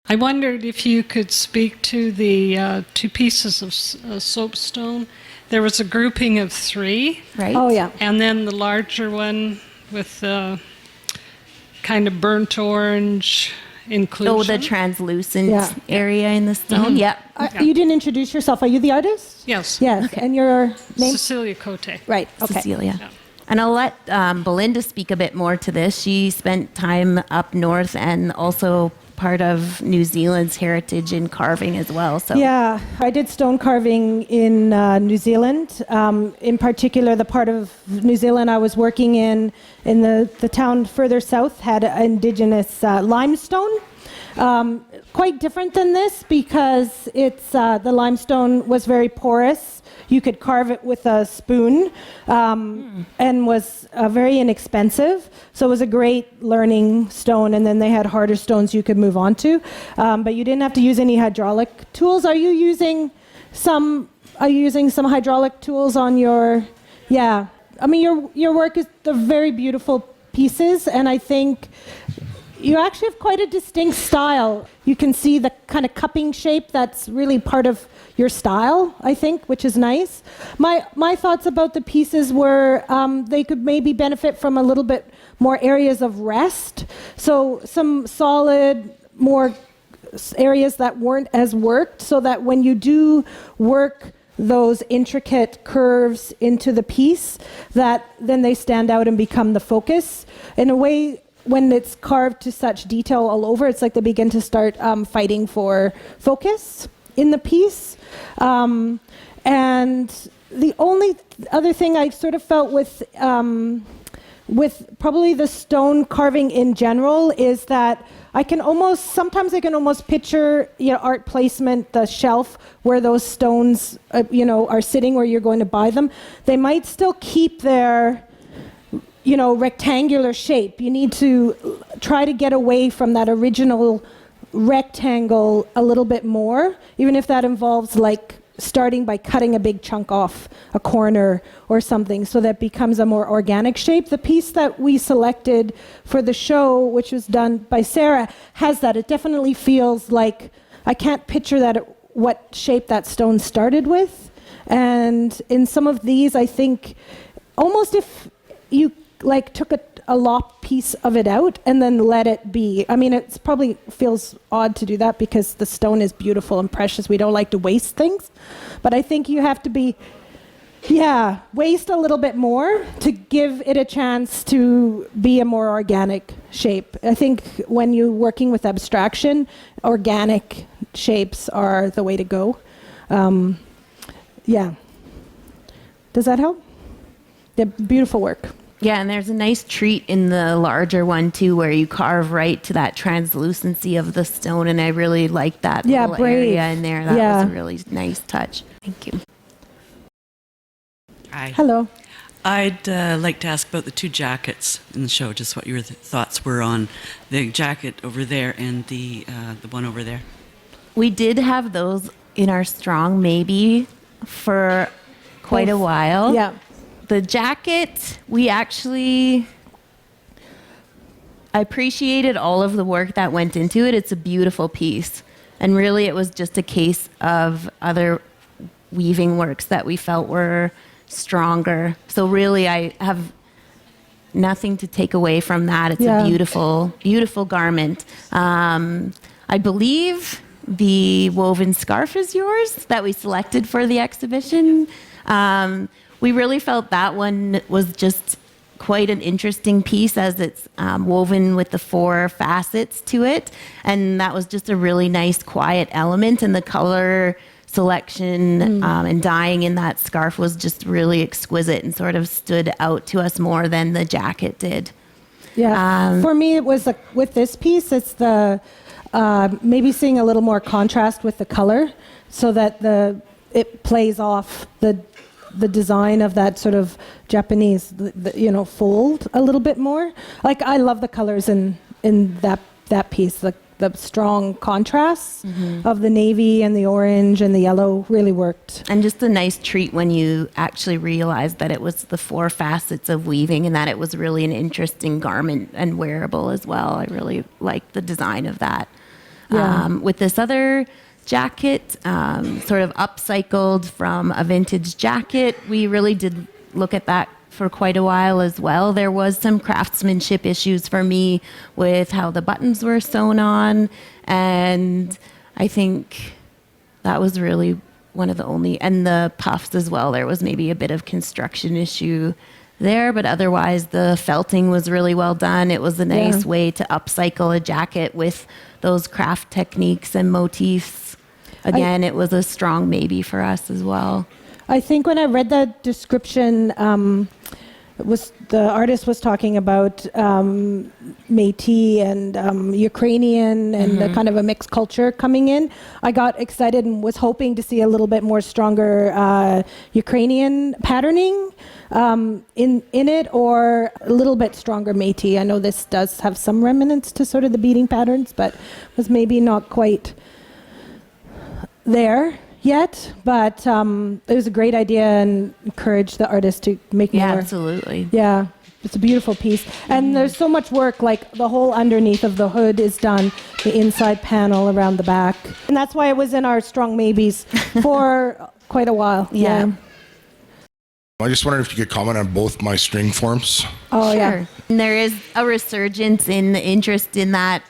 I wondered if you could speak to the two pieces of soapstone. There was a grouping of 3. Right? Oh, yeah. And then the larger one with kind of burnt orange inclusion. Oh, the translucent area in the stone? Yep. You didn't introduce yourself. Are you the artist? Yes. Yes. Okay. And your name? Cecilia Cote. Right. Okay. Cecilia. Yeah. And I'll let Belinda speak a bit more to this. She spent time up north and also part of New Zealand's heritage in carving as well. So Yeah, I did stone carving in New Zealand. In particular, the part of New Zealand I was working in the town further south, had indigenous limestone. Quite different than this because it's the limestone was very porous. You could carve it with a spoon and was very inexpensive. So it was a great learning stone. And then they had harder stones you could move on to. But you didn't have to use any hydraulic tools. Are you using some hydraulic tools on your... Yeah. I mean, your work is the very beautiful pieces. And I think you actually have quite a distinct style. You can see the kind of cupping shape that's really part of your style, I think, which is nice. My thoughts about the pieces were they could maybe benefit from a little bit more areas of rest. So some solid, more areas that weren't as worked, so that when you do work those intricate curves into the piece, that then they stand out and become the focus. In a way, when it's carved to such detail all over, it's like they begin to start fighting for focus in the piece. And the only other thing I sort of felt with probably the stone carving in general is that sometimes I can almost picture, art placement, the shelf where those stones, are sitting where you're going to buy them. They might still keep their, rectangular shape. You need to try to get away from that original rectangle a little bit more, even if that involves starting by cutting a big chunk off a corner or something, so that becomes a more organic shape. The piece that we selected for the show, which was done by Sarah, has that. It definitely feels like I can't picture what shape that stone started with. And in some of these, I think almost if you took a lop piece of it out and then let it be. I mean, it probably feels odd to do that because the stone is beautiful and precious. We don't like to waste things. But I think you have to waste a little bit more to give it a chance to be a more organic shape. I think when you're working with abstraction, organic shapes are the way to go. Does that help? Yeah, beautiful work. Yeah, and there's a nice treat in the larger one too, where you carve right to that translucency of the stone, and I really liked that little area in there. That was a really nice touch. Thank you. Hi. Hello. I'd like to ask about the 2 jackets in the show, just what your thoughts were on the jacket over there and the one over there. We did have those in our strong maybe for quite a while. Yeah. The jacket, I appreciated all of the work that went into it. It's a beautiful piece. And really, it was just a case of other weaving works that we felt were stronger. So really, I have nothing to take away from that. It's a beautiful, beautiful garment. I believe the woven scarf is yours that we selected for the exhibition. We really felt that one was just quite an interesting piece as it's woven with the 4 facets to it. And that was just a really nice, quiet element. And the color selection and dyeing in that scarf was just really exquisite and sort of stood out to us more than the jacket did. Yeah. For me, it was with this piece, it's the maybe seeing a little more contrast with the color so that it plays off the design of that sort of Japanese, fold a little bit more. I love the colors in that piece. The strong contrasts of the navy and the orange and the yellow really worked. And just a nice treat when you actually realized that it was the 4 facets of weaving and that it was really an interesting garment and wearable as well. I really liked the design of that. Yeah. With this other jacket, sort of upcycled from a vintage jacket, we really did look at that for quite a while as well. There was some craftsmanship issues for me with how the buttons were sewn on, and I think that was really one of the only, and the puffs as well. There was maybe a bit of construction issue there, but otherwise the felting was really well done. It was a nice way to upcycle a jacket with those craft techniques and motifs. Again, it was a strong maybe for us as well. I think when I read the description, the artist was talking about Métis and Ukrainian and the kind of a mixed culture coming in. I got excited and was hoping to see a little bit more stronger Ukrainian patterning in it, or a little bit stronger Métis. I know this does have some remnants to sort of the beading patterns, but was maybe not quite there yet, but it was a great idea and encourage the artist to make more. Absolutely. Yeah, it's a beautiful piece. And there's so much work, like the whole underneath of the hood is done, the inside panel around the back. And that's why it was in our strong maybes for quite a while. Yeah. I just wondered if you could comment on both my string forms. Oh, Sure. yeah. And there is a resurgence in the interest in that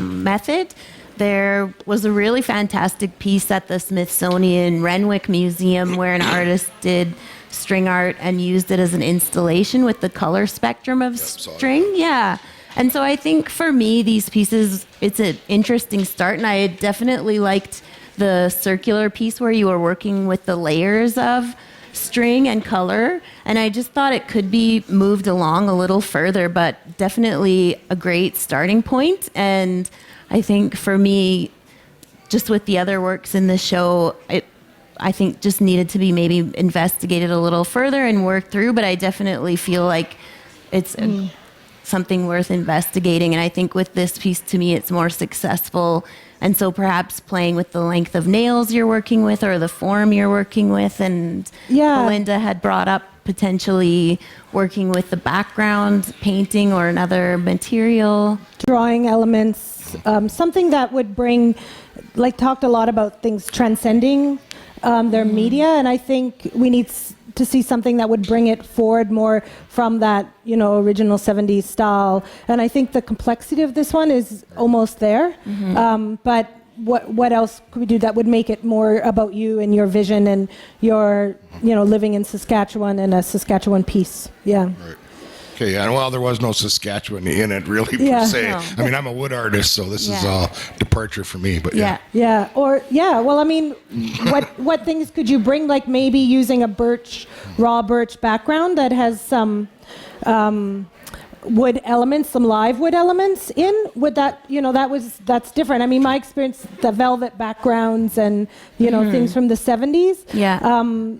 method. There was a really fantastic piece at the Smithsonian Renwick Museum where an artist did string art and used it as an installation with the color spectrum of string. Yeah. And so I think for me, these pieces, it's an interesting start. And I definitely liked the circular piece where you were working with the layers of string and color. And I just thought it could be moved along a little further, but definitely a great starting point. And I think for me, just with the other works in the show, I think just needed to be maybe investigated a little further and worked through, but I definitely feel like it's something worth investigating. And I think with this piece, to me, it's more successful. And so perhaps playing with the length of nails you're working with or the form you're working with. And Belinda had brought up potentially working with the background painting or another material. Drawing elements. Something that would bring, like, talked a lot about things transcending their media, and I think we need to see something that would bring it forward more from that, original 70s style. And I think the complexity of this one is almost there. But what else could we do that would make it more about you and your vision and your, living in Saskatchewan and a Saskatchewan piece? Yeah. Right. Okay, yeah, well, there was no Saskatchewan in it, really, per se. No. I mean, I'm a wood artist, so this is a departure for me, but Yeah. Well, I mean, what things could you bring, like maybe using a raw birch background that has some wood elements, some live wood elements in? Would that, that's different. I mean, my experience, the velvet backgrounds and, things from the 70s. Yeah.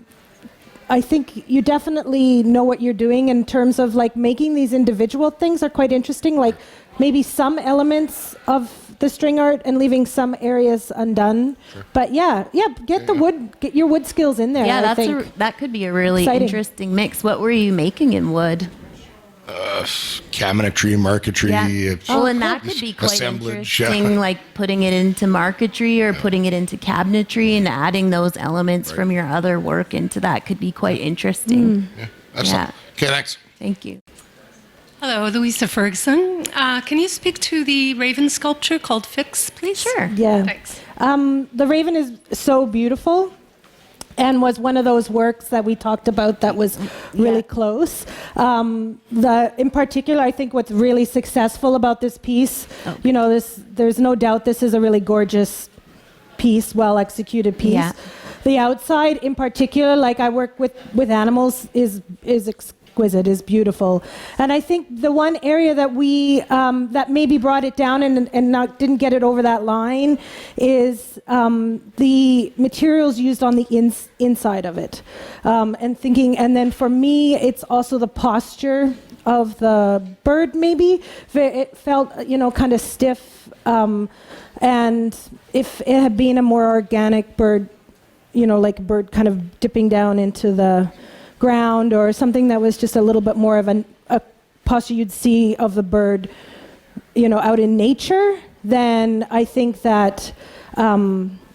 I think you definitely know what you're doing in terms of like making these individual things are quite interesting, like maybe some elements of the string art and leaving some areas undone. Sure. But get your wood skills in there. Yeah, I that could be a really exciting. Interesting mix. What were you making in wood? Cabinetry, marquetry. Yeah. And that could be quite interesting, like putting it into marquetry or putting it into cabinetry and adding those elements from your other work into that could be quite interesting. Yeah, excellent. Okay, thanks. Thank you. Hello, Louisa Ferguson. Can you speak to the raven sculpture called Fix, please? Sure. Yeah. Thanks. The raven is so beautiful and was one of those works that we talked about that was really close. In particular, I think what's really successful about this piece, there's no doubt this is a really gorgeous piece, well-executed piece. Yeah. The outside, in particular, like I work with animals, is exquisite, is beautiful. And I think the one area that we that maybe brought it down and didn't get it over that line is the materials used on the inside of it. And then for me, it's also the posture of the bird, maybe. It felt, kind of stiff. And if it had been a more organic bird, like a bird kind of dipping down into the ground or something that was just a little bit more of a posture you'd see of the bird, out in nature, then I think that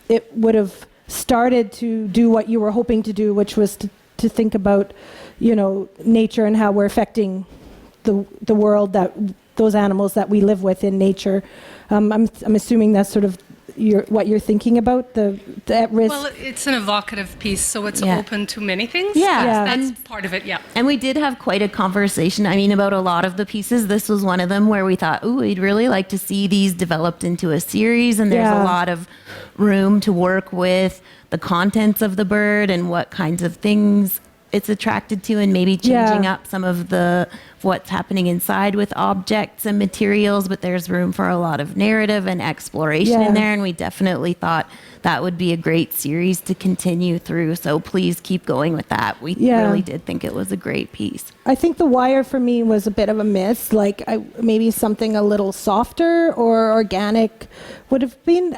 it would have started to do what you were hoping to do, which was to think about, nature and how we're affecting the world, that those animals that we live with in nature. I'm assuming that's sort of what you're thinking about, the at-risk. Well, it's an evocative piece, so it's Yeah. open to many things. Yeah. That's part of it, yeah. And we did have quite a conversation, about a lot of the pieces. This was one of them where we thought, we'd really like to see these developed into a series, and there's a lot of room to work with the contents of the bird and what kinds of things it's attracted to, and maybe changing up some of what's happening inside with objects and materials, but there's room for a lot of narrative and exploration in there, and we definitely thought that would be a great series to continue through, so please keep going with that. We really did think it was a great piece. I think the wire for me was a bit of a miss, maybe something a little softer or organic would have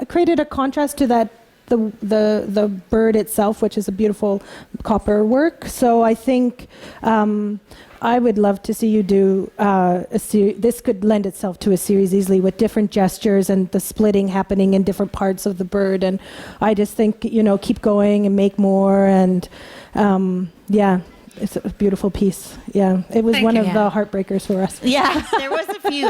created a contrast to that the bird itself, which is a beautiful copper work. So I think I would love to see you do a series. This could lend itself to a series easily, with different gestures and the splitting happening in different parts of the bird. And I just think, keep going and make more. And it's a beautiful piece. Yeah, it was one of the heartbreakers for us. Yeah, there was a few.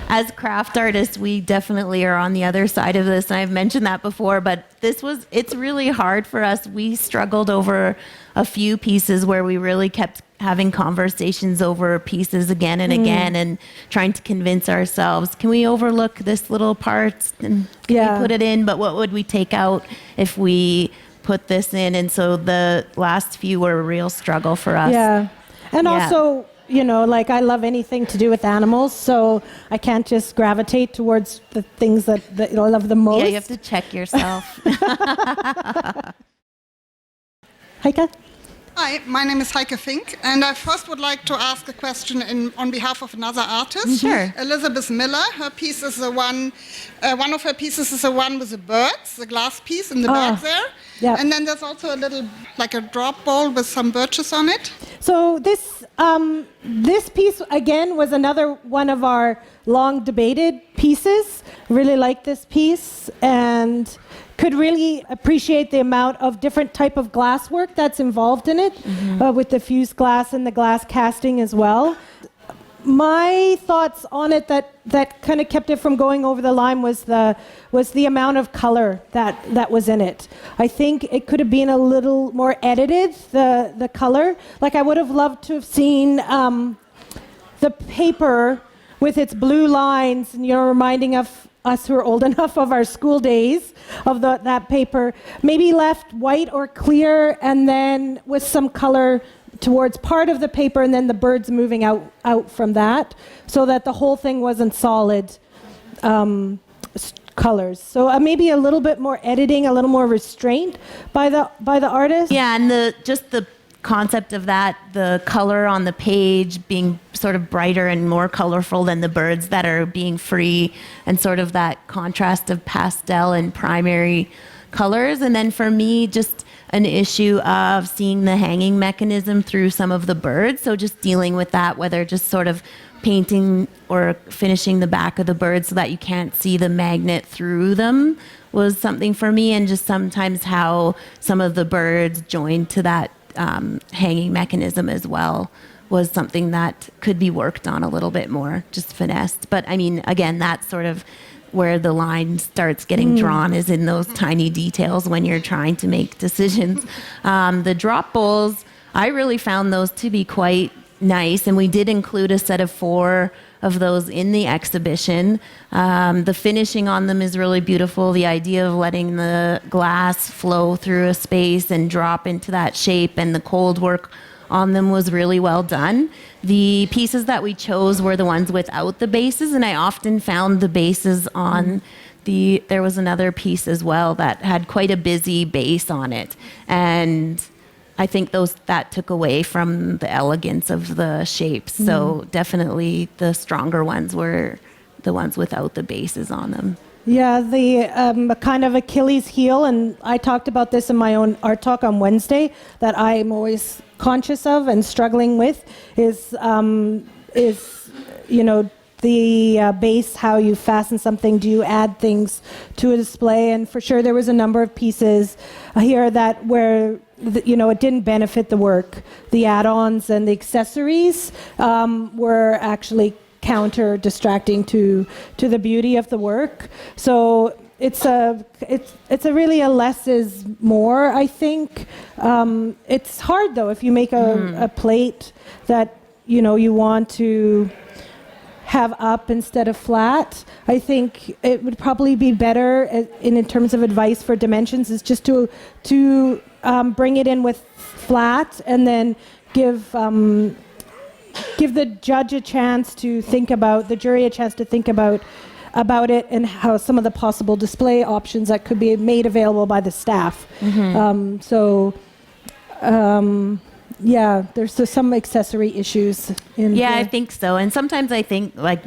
As craft artists, we definitely are on the other side of this, and I've mentioned that before, but it's really hard for us. We struggled over a few pieces where we really kept having conversations over pieces again and again, and trying to convince ourselves, can we overlook this little part and can we put it in, but what would we take out if we put this in? And so the last few were a real struggle for us. Yeah, and also, I love anything to do with animals, so I can't just gravitate towards the things that I love the most. Yeah, you have to check yourself. Heike? Hi, my name is Heike Fink, and I first would like to ask a question on behalf of another artist. Sure. Elizabeth Miller. Her piece is one of her pieces is the one with the birds, the glass piece in the back there. Yeah. And then there's also a little, like a drop bowl with some birches on it. So this piece, again, was another one of our long debated pieces. Really like this piece and could really appreciate the amount of different type of glass work that's involved in it, with the fused glass and the glass casting as well. My thoughts on it that kind of kept it from going over the line was the amount of color that was in it. I think it could have been a little more edited, the color. Like, I would have loved to have seen the paper with its blue lines, and reminding of us who are old enough of our school days of that paper, maybe left white or clear, and then with some color towards part of the paper, and then the birds moving out from that, so that the whole thing wasn't solid colors. So maybe a little bit more editing, a little more restraint by the artist. Yeah, and just the concept of that, the color on the page being sort of brighter and more colorful than the birds that are being free, and sort of that contrast of pastel and primary colors. And then for me, just an issue of seeing the hanging mechanism through some of the birds. So just dealing with that, whether just sort of painting or finishing the back of the bird so that you can't see the magnet through them was something for me. And just sometimes how some of the birds joined to that hanging mechanism as well was something that could be worked on a little bit more, just finessed. But again, that's sort of where the line starts getting drawn, is in those tiny details when you're trying to make decisions. The drop bowls, I really found those to be quite nice, and we did include a set of 4 of those in the exhibition. The finishing on them is really beautiful. The idea of letting the glass flow through a space and drop into that shape, and the cold work on them was really well done. The pieces that we chose were the ones without the bases, and I often found the bases on there was another piece as well that had quite a busy base on it, and I think that took away from the elegance of the shapes. So definitely the stronger ones were the ones without the bases on them. Yeah, the kind of Achilles heel, and I talked about this in my own art talk on Wednesday, that I'm always conscious of and struggling with is base, how you fasten something, do you add things to a display? And for sure there was a number of pieces here that where it didn't benefit the work. The add-ons and the accessories were actually counter distracting to the beauty of the work. So it's a really a less is more, I think. It's hard though if you make a plate that you want to have up instead of flat. I think it would probably be better in terms of advice for dimensions is just to bring it in with flat and then give the judge a chance to think about, the jury a chance to think about it and how some of the possible display options that could be made available by the staff. Yeah, there's some accessory issues in Yeah, here. I think so. And sometimes I think like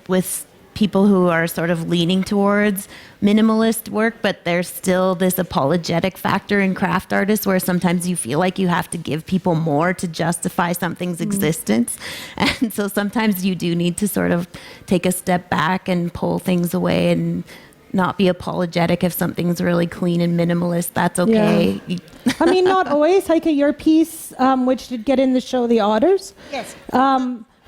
with people who are sort of leaning towards minimalist work, but there's still this apologetic factor in craft artists where sometimes you feel like you have to give people more to justify something's existence. And so sometimes you do need to sort of take a step back and pull things away and not be apologetic if something's really clean and minimalist. That's okay. Yeah. I mean, not always. Heike, your piece, which did get in the show, The Otters. Yes.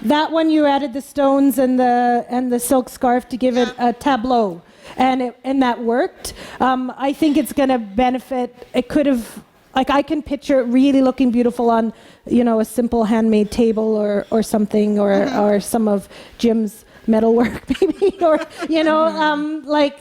That one you added the stones and the silk scarf to give it a tableau, and that worked. I think it's going to benefit. It could have, like, I can picture it really looking beautiful on, a simple handmade table or something, or some of Jim's metalwork maybe, or like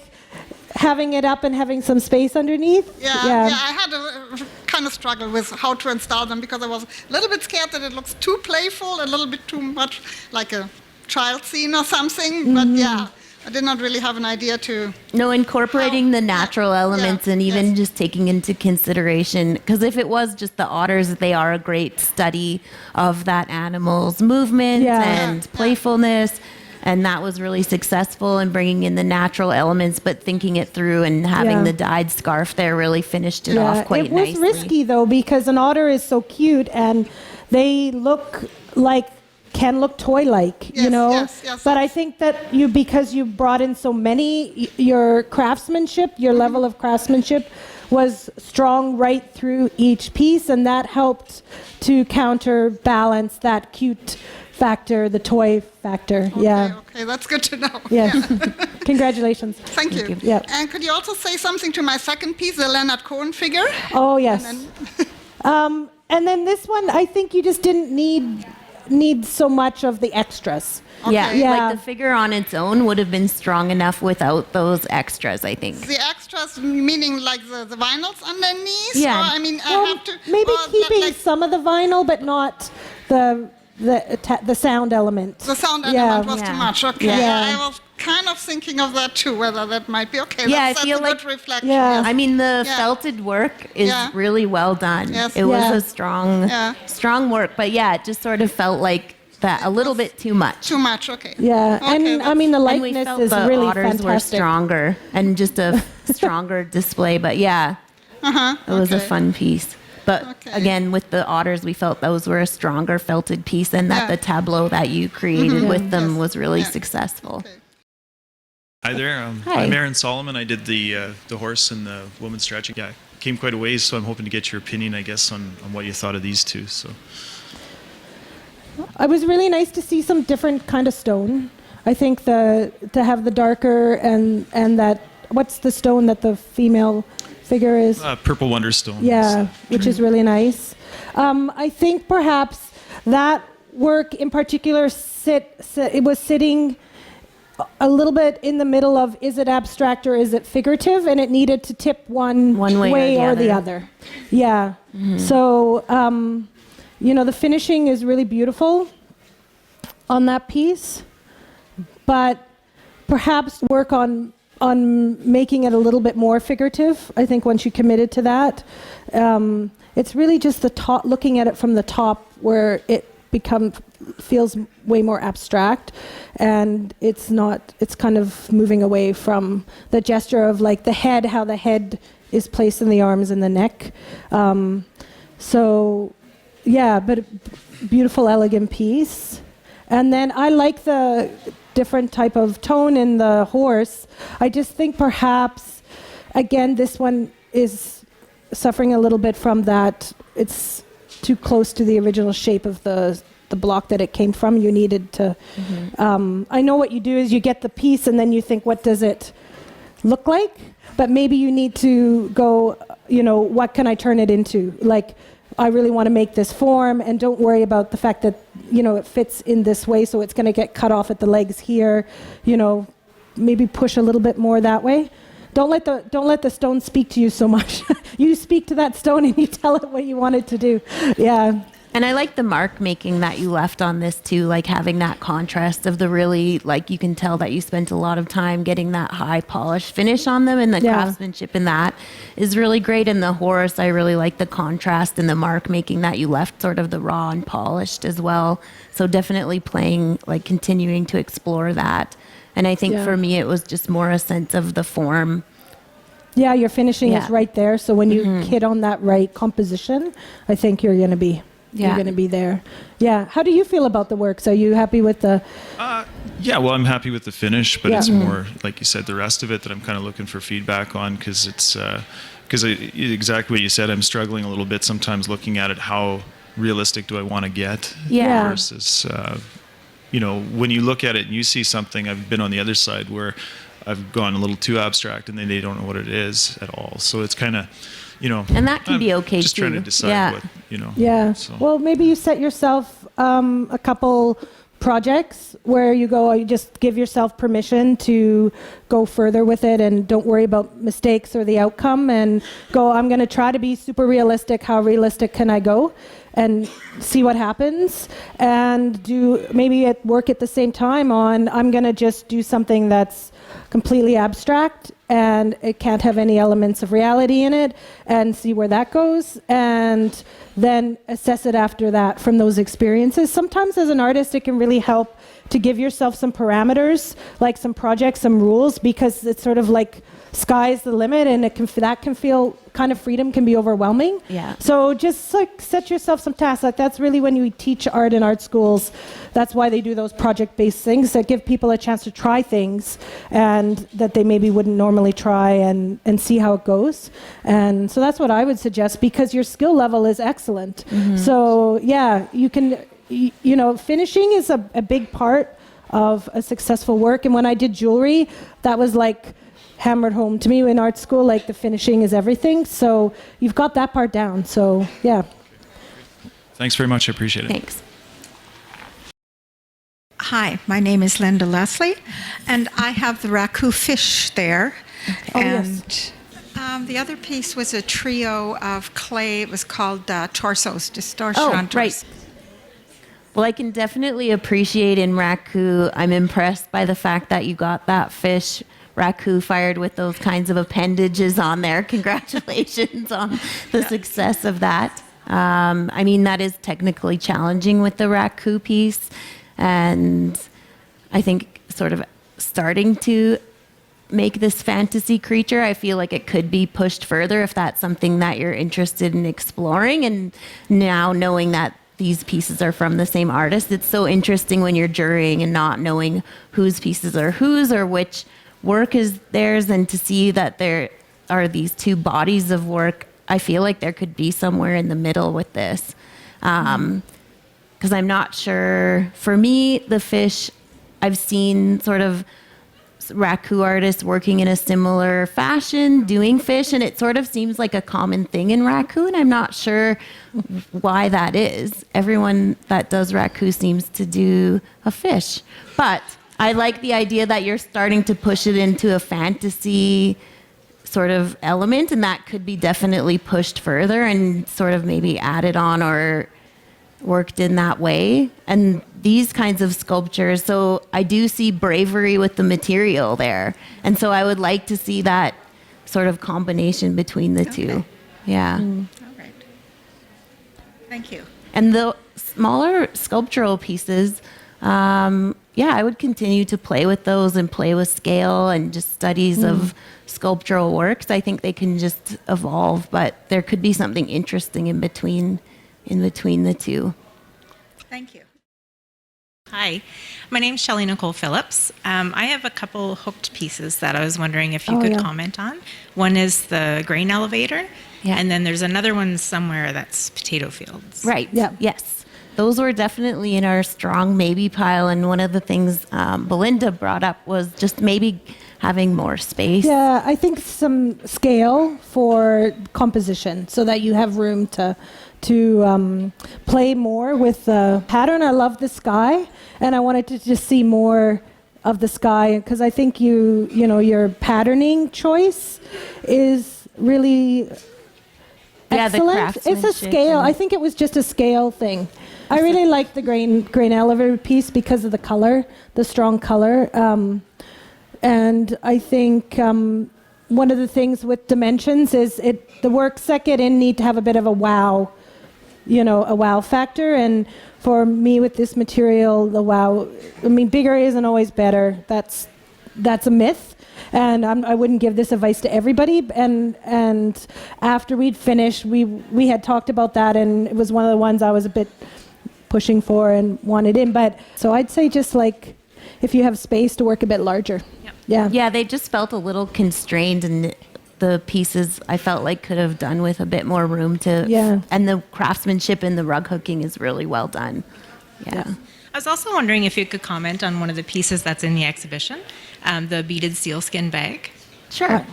having it up and having some space underneath. Yeah, I had a kind of struggle with how to install them because I was a little bit scared that it looks too playful, a little bit too much like a child scene or something. But yeah, I did not really have an idea to... No, incorporating the natural elements and even just taking into consideration, because if it was just the otters, they are a great study of that animal's movement and playfulness. And that was really successful in bringing in the natural elements, but thinking it through and having the dyed scarf there really finished it off quite nicely. It was risky though, because an otter is so cute and they can look toy-like, Yes, But I think that because you brought in so many, your craftsmanship, your level of craftsmanship was strong right through each piece, and that helped to counterbalance that cute factor, the toy factor. Okay, that's good to know. Yes. Congratulations. Thank you. Yeah. And could you also say something to my second piece, the Leonard Cohen figure? Oh, yes. And then this one, I think you just didn't need so much of the extras. Yeah, Okay. like the figure on its own would have been strong enough without those extras, I think. The extras, meaning like the vinyls underneath? Yeah. Or, I mean, I Well, have to... maybe or keeping some of the vinyl, but not the sound element. The sound element was Yeah. too much. Okay, Yeah. I was kind of thinking of that too, whether that might be okay. Yeah, that's I feel a like- good reflection. Yeah. Yes. I mean, the Yeah. felted work is Yeah. really well done. Yes. It was Yeah. a strong work, but yeah, it just sort of felt like that a little bit too much. Too much, okay. Yeah, Okay, and I that's- mean the And we likeness felt is the really otters were fantastic. stronger and just a stronger display. But yeah, it was a okay. fun piece. But Okay. again, with the otters, we felt those were a stronger felted piece, and that the tableau that you created with them Yes. was really Yeah. successful. Okay. Hi there. Hi. I'm Aaron Solomon. I did the horse and the woman stretching. Yeah, came quite a ways, so I'm hoping to get your opinion, I guess, on what you thought of these two. So It was really nice to see some different kind of stone. I think to have the darker and that, what's the stone that the female figure is? Purple Wonderstone. Yeah, which is really nice. I think perhaps that work in particular it was sitting a little bit in the middle of, is it abstract or is it figurative, and it needed to tip one way or the other. Yeah. So the finishing is really beautiful on that piece, but perhaps work on making it a little bit more figurative. I think once you committed to that, it's really just the top, looking at it from the top, where it feels way more abstract, and it's kind of moving away from the gesture of like the head, how the head is placed in the arms and the neck. So yeah, but beautiful, elegant piece. And then I like different type of tone in the horse. I just think perhaps, again, this one is suffering a little bit from that. It's too close to the original shape of the block that it came from. You needed to, I know what you do is you get the piece and then you think, what does it look like? But maybe you need to go, what can I turn it into? Like, I really want to make this form, and don't worry about the fact that, it fits in this way, so it's going to get cut off at the legs here. Maybe push a little bit more that way. Don't let the stone speak to you so much. You speak to that stone and you tell it what you want it to do. Yeah. And I like the mark making that you left on this too, like having that contrast of the really, like you can tell that you spent a lot of time getting that high polished finish on them, and the craftsmanship in that is really great. And the horse, I really like the contrast and the mark making that you left sort of the raw and polished as well. So definitely playing, like continuing to explore that. And I think for me, it was just more a sense of the form. Yeah, your finishing is right there. So when you hit on that right composition, I think you're going to be... You're going to be there. Yeah. How do you feel about the works? Are you happy with the... Yeah, well, I'm happy with the finish, but it's more, like you said, the rest of it that I'm kind of looking for feedback on, because it's... exactly what you said, I'm struggling a little bit sometimes looking at it. How realistic do I want to get? Versus, when you look at it and you see something, I've been on the other side where I've gone a little too abstract and then they don't know what it is at all. So it's kind of... and that can be okay just too. trying to decide what, Yeah. So. Well, maybe you set yourself a couple projects where you just give yourself permission to go further with it and don't worry about mistakes or the outcome, and go, I'm going to try to be super realistic. How realistic can I go? And see what happens, and do maybe work at the same time on, I'm going to just do something that's completely abstract and it can't have any elements of reality in it, and see where that goes, and then assess it after that from those experiences. Sometimes as an artist, it can really help to give yourself some parameters, like some projects, some rules, because it's sort of like sky's the limit, and that can feel kind of freedom can be overwhelming. Yeah. So just like set yourself some tasks. Like that's really when you teach art in art schools. That's why they do those project-based things that give people a chance to try things and that they maybe wouldn't normally try, and see how it goes. And so that's what I would suggest, because your skill level is excellent. So yeah, you can, finishing is a big part of a successful work. And when I did jewelry, that was like hammered home to me in art school, like the finishing is everything. So you've got that part down. So yeah. Thanks very much. I appreciate it. Thanks. Hi, my name is Linda Leslie, and I have the raku fish there. Oh, and yes. The other piece was a trio of clay. It was called torsos, distortion. Right. Well, I can definitely appreciate in raku, I'm impressed by the fact that you got that fish raku fired with those kinds of appendages on there. Congratulations on the success of that. That is technically challenging with the raku piece. And I think sort of starting to make this fantasy creature, I feel like it could be pushed further if that's something that you're interested in exploring. And now knowing that these pieces are from the same artist, it's so interesting when you're jurying and not knowing whose pieces are whose or which work is theirs, and to see that there are these two bodies of work. I feel like there could be somewhere in the middle with this. Because I'm not sure. For me, the fish, I've seen sort of raku artists working in a similar fashion, doing fish, and it sort of seems like a common thing in raku, and I'm not sure why that is. Everyone that does raku seems to do a fish. But I like the idea that you're starting to push it into a fantasy sort of element, and that could be definitely pushed further and sort of maybe added on or worked in that way. And these kinds of sculptures, so I do see bravery with the material there, and so I would like to see that sort of combination between the two. Yeah. All right. Thank you. And the smaller sculptural pieces, I would continue to play with those and play with scale and just studies of sculptural works. I think they can just evolve, but there could be something interesting in between the two. Thank you. Hi, my name's Shelley Nicole Phillips. I have a couple hooked pieces that I was wondering if you could comment on. One is the grain elevator, and then there's another one somewhere that's potato fields. Right. Yeah. Yes. Those were definitely in our strong maybe pile. And one of the things Belinda brought up was just maybe having more space. Yeah, I think some scale for composition so that you have room to play more with the pattern. I love the sky, and I wanted to just see more of the sky because I think your patterning choice is really excellent. It's a scale. I think it was just a scale thing. I really like the grain elevator piece because of the color, the strong color, and I think one of the things with dimensions is the works that get in need to have a bit of a wow factor. And for me with this material, the wow, bigger isn't always better. That's a myth. And I wouldn't give this advice to everybody. And after we'd finished, we had talked about that, and it was one of the ones I was a bit pushing for and wanted in. But so I'd say just like if you have space to work a bit larger. Yep. Yeah, they just felt a little constrained, and the pieces I felt like could have done with a bit more room to, and the craftsmanship in the rug hooking is really well done. Yeah. I was also wondering if you could comment on one of the pieces that's in the exhibition, the beaded sealskin bag. Sure.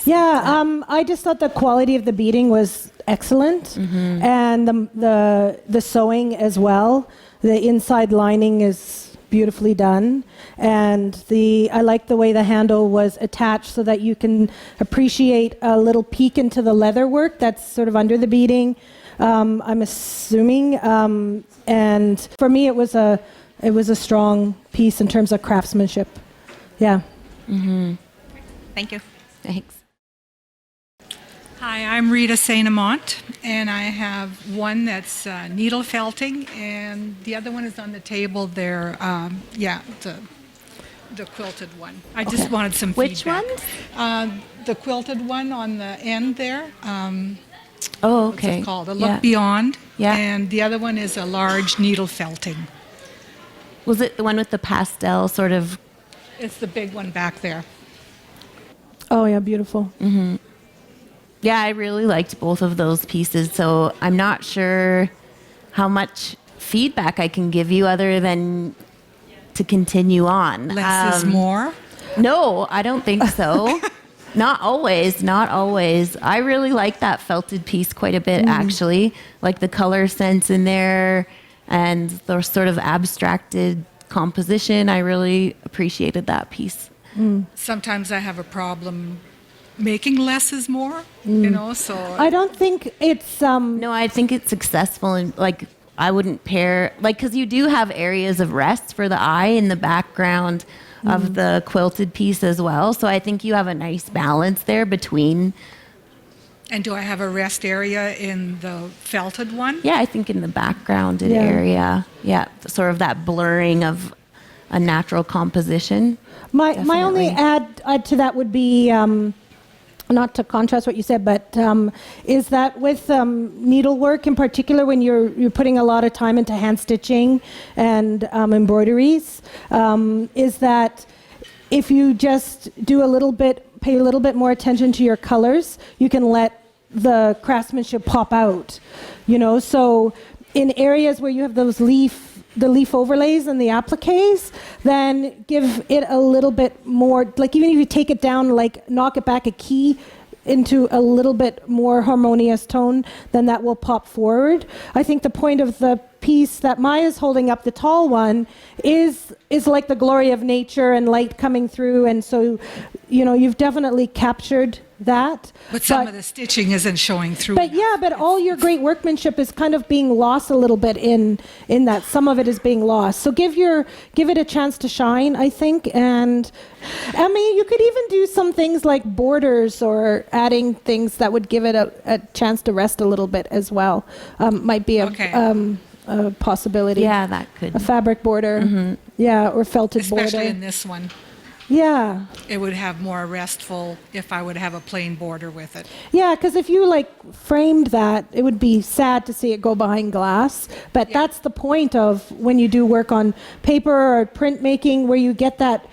Yeah, I just thought the quality of the beading was excellent, and the sewing as well. The inside lining is beautifully done, and I like the way the handle was attached so that you can appreciate a little peek into the leather work that's sort of under the beading. I'm assuming, and for me it was a strong piece in terms of craftsmanship. Yeah. Thank you. Thanks. Hi, I'm Rita St. Amant, and I have one that's needle felting, and the other one is on the table there. The quilted one. I just wanted some feedback. Which one? The quilted one on the end there. Oh, okay. What's it called? A Look Beyond. Yeah. And the other one is a large needle felting. Was it the one with the pastel sort of? It's the big one back there. Oh, yeah, beautiful. Yeah, I really liked both of those pieces, so I'm not sure how much feedback I can give you other than to continue on. Less is more? No, I don't think so. Not always. I really like that felted piece quite a bit, actually. Like the color sense in there and the sort of abstracted composition. I really appreciated that piece. Sometimes I have a problem making less is more, so I don't think it's No, I think it's successful, and like I wouldn't pair because you do have areas of rest for the eye in the background of the quilted piece as well, so I think you have a nice balance there between. And do I have a rest area in the felted one? Yeah, I think in the background area, sort of that blurring of a natural composition. My only add to that would be not to contrast what you said, but is that with needlework in particular, when you're putting a lot of time into hand stitching and embroideries, is that if you just do pay a little bit more attention to your colors, you can let the craftsmanship pop out. So in areas where you have those the leaf overlays and the appliques, then give it a little bit more, like even if you take it down, like knock it back a key into a little bit more harmonious tone, then that will pop forward. I think the point of the piece that Maya's holding up, the tall one, is like the glory of nature and light coming through, and so you've definitely captured that. But some of the stitching isn't showing through. But all your great workmanship is kind of being lost a little bit in that. Some of it is being lost. So give it a chance to shine, I think. And you could even do some things like borders or adding things that would give it a chance to rest a little bit as well. Might be a possibility. Yeah, that could. A fabric border. Or felted border. Especially in this one. Yeah. It would have more restful if I would have a plain border with it. Yeah, because if you like framed that, it would be sad to see it go behind glass. But that's the point of when you do work on paper or printmaking, where you get that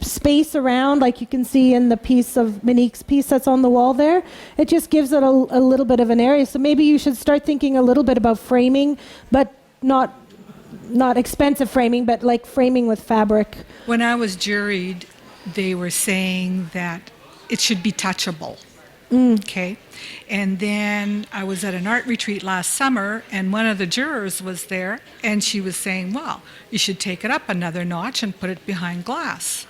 space around, like you can see in the piece of Monique's piece that's on the wall there. It just gives it a little bit of an area. So maybe you should start thinking a little bit about framing, but not expensive framing, but like framing with fabric. When I was juried, they were saying that it should be touchable. Okay. And then I was at an art retreat last summer, and one of the jurors was there, and she was saying, well, you should take it up another notch and put it behind glass.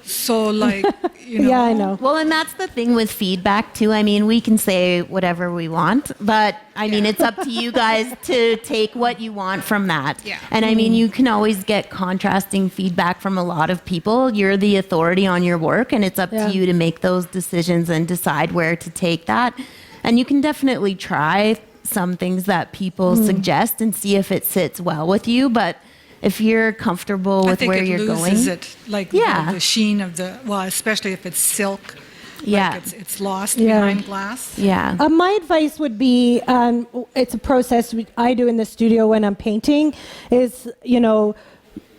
So, like, you know. Yeah, I know. Well, and that's the thing with feedback, too. I mean, we can say whatever we want, but, I mean, it's up to you guys to take what you want from that. Yeah. And, I mean, you can always get contrasting feedback from a lot of people. You're the authority on your work, and it's up to you to make those decisions and decide where to take that. And you can definitely try some things that people suggest and see if it sits well with you, but if you're comfortable with where you're going. I think it loses it, like the sheen of the, well, especially if it's silk. Yeah. Like it's lost behind glass. Yeah. My advice would be, it's a process I do in the studio when I'm painting, is, you know,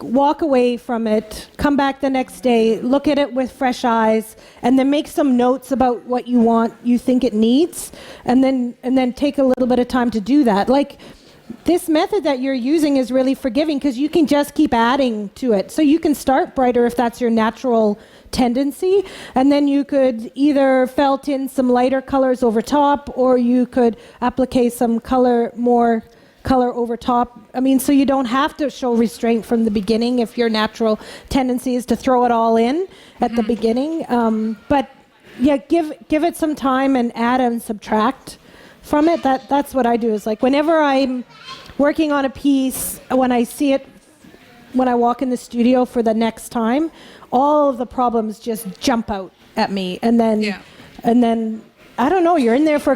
walk away from it, come back the next day, look at it with fresh eyes, and then make some notes about what you think it needs, and then take a little bit of time to do that. Like, this method that you're using is really forgiving because you can just keep adding to it. So you can start brighter if that's your natural tendency, and then you could either felt in some lighter colors over top, or you could applique some more color over top. I mean, so you don't have to show restraint from the beginning if your natural tendency is to throw it all in at the beginning. But yeah, give it some time and add and subtract from it. That's what I do, is like whenever I'm working on a piece, when I see it, when I walk in the studio for the next time, all of the problems just jump out at me, and then I don't know, you're in there for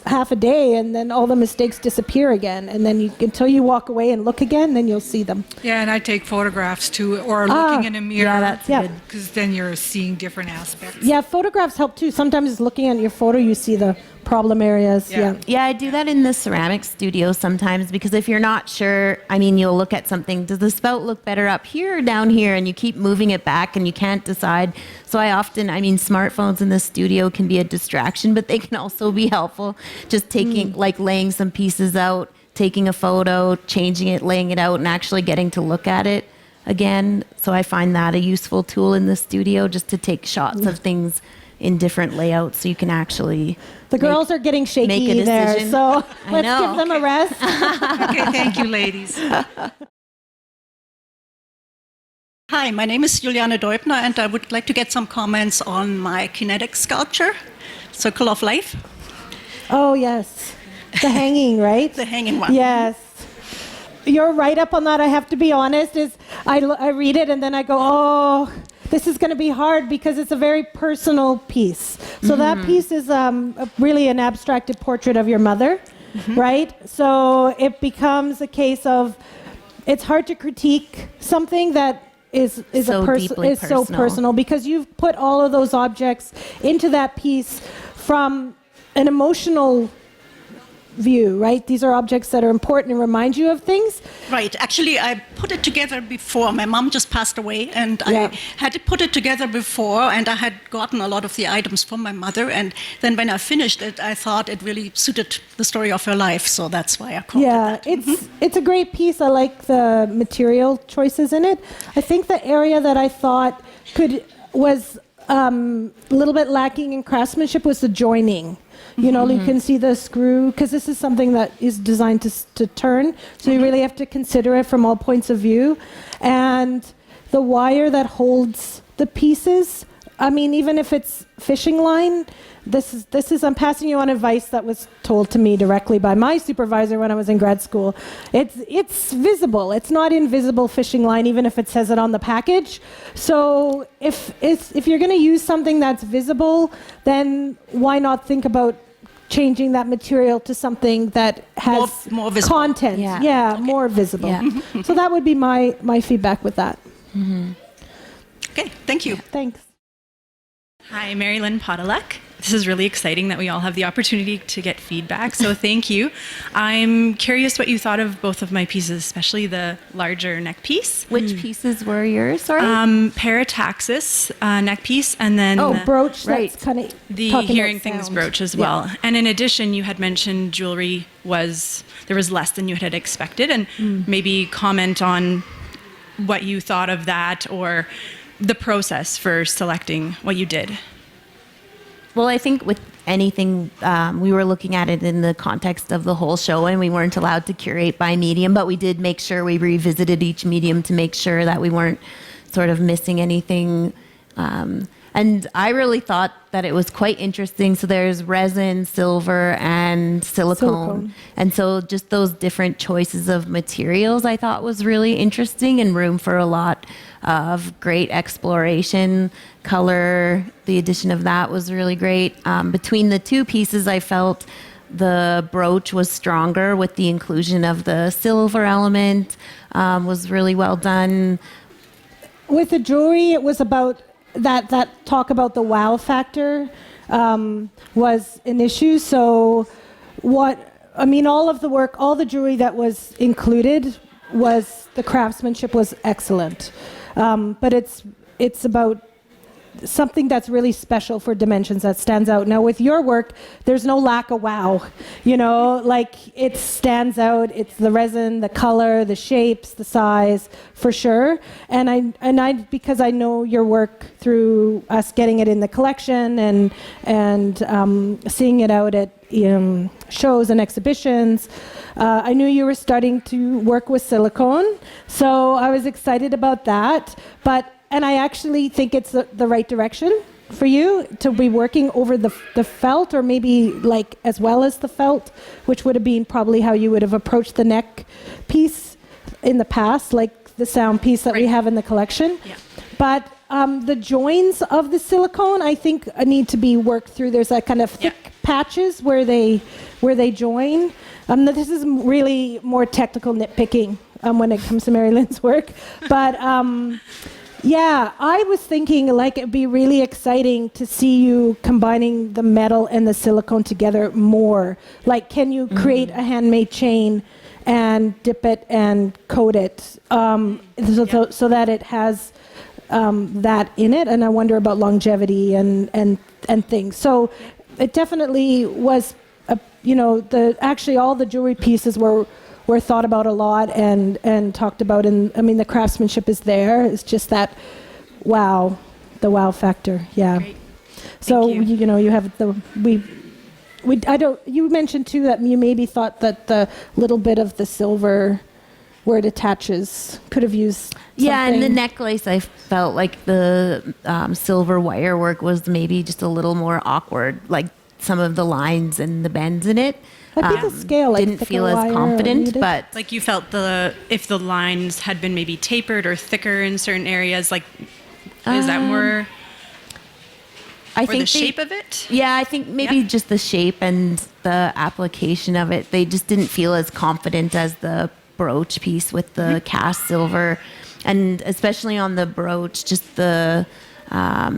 half a day, and then all the mistakes disappear again, and then until you walk away and look again, then you'll see them. Yeah, and I take photographs too, or looking in a mirror. Yeah, that's good. Because then you're seeing different aspects. Yeah, photographs help too. Sometimes looking at your photo, you see the problem areas. Yeah. Yeah, I do that in the ceramic studio sometimes, because if you're not sure, I mean, you'll look at something, does the spout look better up here or down here? And you keep moving it back and you can't decide. So smartphones in the studio can be a distraction, but they can also be helpful. Just taking, like laying some pieces out, taking a photo, changing it, laying it out, and actually getting to look at it again. So I find that a useful tool in the studio, just to take shots of things in different layouts, so you can actually. The girls are getting shaky there, so let's give them a rest. Okay, thank you, ladies. Hi, my name is Juliane Deubner, and I would like to get some comments on my kinetic sculpture, Circle of Life. Oh, yes. The hanging, right? The hanging one. Yes. You're right up on that, I have to be honest, is I read it and then I go, oh, this is going to be hard because it's a very personal piece. So that piece is really an abstracted portrait of your mother, right? So it becomes a case of, it's hard to critique something that is so personal, because you've put all of those objects into that piece from an emotional view, right? These are objects that are important and remind you of things. Right. Actually, I put it together before. My mom just passed away, and I had to put it together before, and I had gotten a lot of the items from my mother, and then when I finished it, I thought it really suited the story of her life, so that's why I called it that. It's a great piece. I like the material choices in it. I think the area that I thought was a little bit lacking in craftsmanship was the joining. You know, you can see the screw, because this is something that is designed to turn, so you really have to consider it from all points of view. And the wire that holds the pieces, I mean, even if it's fishing line, this is I'm passing you on advice that was told to me directly by my supervisor when I was in grad school. It's visible. It's not invisible fishing line, even if it says it on the package. So if you're going to use something that's visible, then why not think about changing that material to something that has more visible content? More visible. Yeah. So that would be my feedback with that. Okay, thank you. Thanks. Hi, Mary Lynn Podolak. This is really exciting that we all have the opportunity to get feedback, so thank you. I'm curious what you thought of both of my pieces, especially the larger neck piece. Which pieces were yours, sorry? Parataxis neck piece, and then brooch, that's kind of the hearing things brooch as well. And in addition, you had mentioned jewelry there was less than you had expected, and maybe comment on what you thought of that or the process for selecting what you did. Well, I think with anything, we were looking at it in the context of the whole show, and we weren't allowed to curate by medium, but we did make sure we revisited each medium to make sure that we weren't sort of missing anything. And I really thought that it was quite interesting. So there's resin, silver, and silicone. And so just those different choices of materials I thought was really interesting and room for a lot of great exploration. Color, the addition of that was really great. Between the two pieces, I felt the brooch was stronger with the inclusion of the silver element, was really well done. With the jewelry, it was about that talk about the wow factor was an issue. So all of the work, all the jewelry that was included the craftsmanship was excellent. But it's about something that's really special for Dimensions that stands out. Now with your work, there's no lack of wow, like it stands out. It's the resin, the color, the shapes, the size, for sure. And I because I know your work through us getting it in the collection and seeing it out at shows and exhibitions. I knew you were starting to work with silicone, so I was excited about that. And I actually think it's the right direction for you to be working over the felt, or maybe like as well as the felt, which would have been probably how you would have approached the neck piece in the past, like the sound piece that we have in the collection. Yeah. But the joins of the silicone, I think, need to be worked through. There's that kind of thick patches where they join. This is really more technical nitpicking when it comes to Mary Lynn's work, but. Yeah, I was thinking like it'd be really exciting to see you combining the metal and the silicone together more. Like, can you create a handmade chain and dip it and coat it so that it has that in it? And I wonder about longevity and things. So it definitely was, actually all the jewelry pieces were thought about a lot and talked about, and I mean the craftsmanship is there. It's just that the wow factor. Yeah. Great. So Thank you. you have you mentioned too that you maybe thought that the little bit of the silver where it attaches could have used something. Yeah, and the necklace, I felt like the silver wire work was maybe just a little more awkward, like some of the lines and the bends in it. I think the scale didn't feel as confident, but like you felt if the lines had been maybe tapered or thicker in certain areas, like is that more? I think the shape of it. Yeah, I think maybe just the shape and the application of it. They just didn't feel as confident as the brooch piece with the cast silver, and especially on the brooch, just the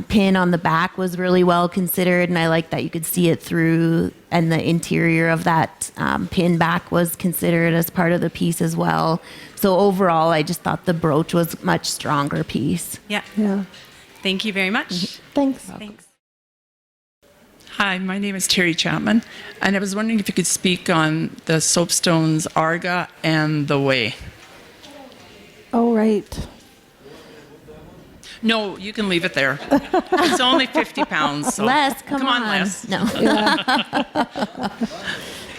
pin on the back was really well considered, and I like that you could see it through, and the interior of that pin back was considered as part of the piece as well. So overall, I just thought the brooch was a much stronger piece. Yeah. Thank you very much. Thanks. Hi, my name is Terry Chapman, and I was wondering if you could speak on the soapstones Arga and the Way. Oh, right. No, you can leave it there. It's only 50 pounds. So. Les, come on. Les. No.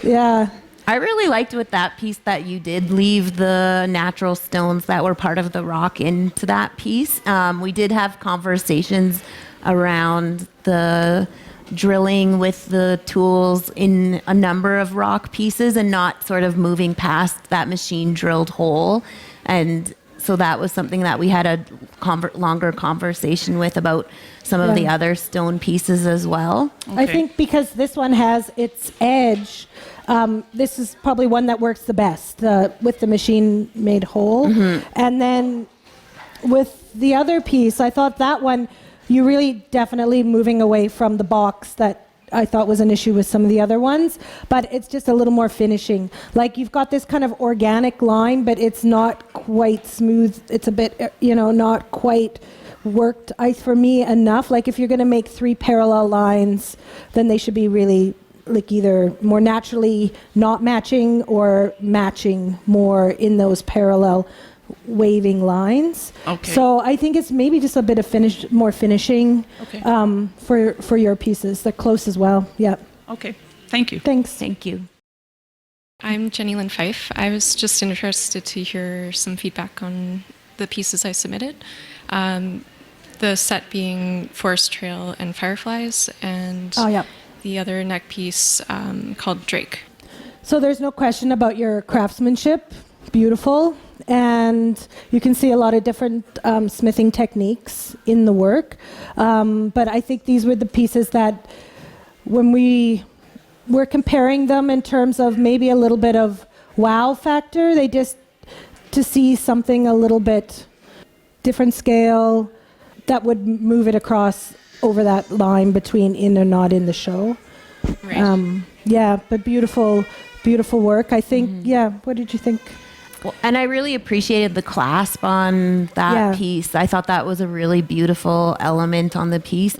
Yeah. I really liked with that piece that you did leave the natural stones that were part of the rock into that piece. We did have conversations around the drilling with the tools in a number of rock pieces and not sort of moving past that machine drilled hole. And so that was something that we had a longer conversation with about some of the other stone pieces as well. Okay. I think because this one has its edge, this is probably one that works the best with the machine made hole. Mm-hmm. And then with the other piece, I thought that one, you really definitely moving away from the box that I thought was an issue with some of the other ones, but it's just a little more finishing. Like you've got this kind of organic line, but it's not quite smooth. It's a bit, not quite worked for me enough. Like if you're going to make 3 parallel lines, then they should be really like either more naturally not matching or matching more in those parallel waving lines. Okay. So I think it's maybe just a bit of more finishing for your pieces. They're close as well. Yeah. Okay. Thank you. Thanks. Thank you. I'm Jenny Lynn Fife. I was just interested to hear some feedback on the pieces I submitted. The set being Forest Trail and Fireflies, and the other neck piece called Drake. So there's no question about your craftsmanship. Beautiful. And you can see a lot of different smithing techniques in the work. But I think these were the pieces that when we were comparing them in terms of maybe a little bit of wow factor, they just to see something a little bit different scale that would move it across over that line between in or not in the show. Right. But beautiful work. I think, what did you think? Well, and I really appreciated the clasp on that piece. I thought that was a really beautiful element on the piece.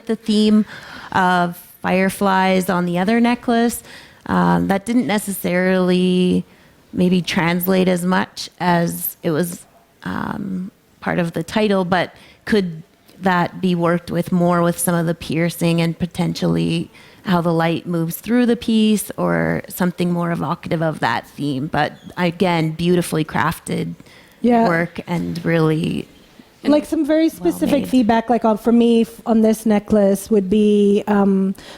The theme of fireflies on the other necklace, that didn't necessarily maybe translate as much as it was part of the title, but could that be worked with more with some of the piercing and potentially how the light moves through the piece or something more evocative of that theme? But again, beautifully crafted work and really like some very specific feedback, like for me on this necklace would be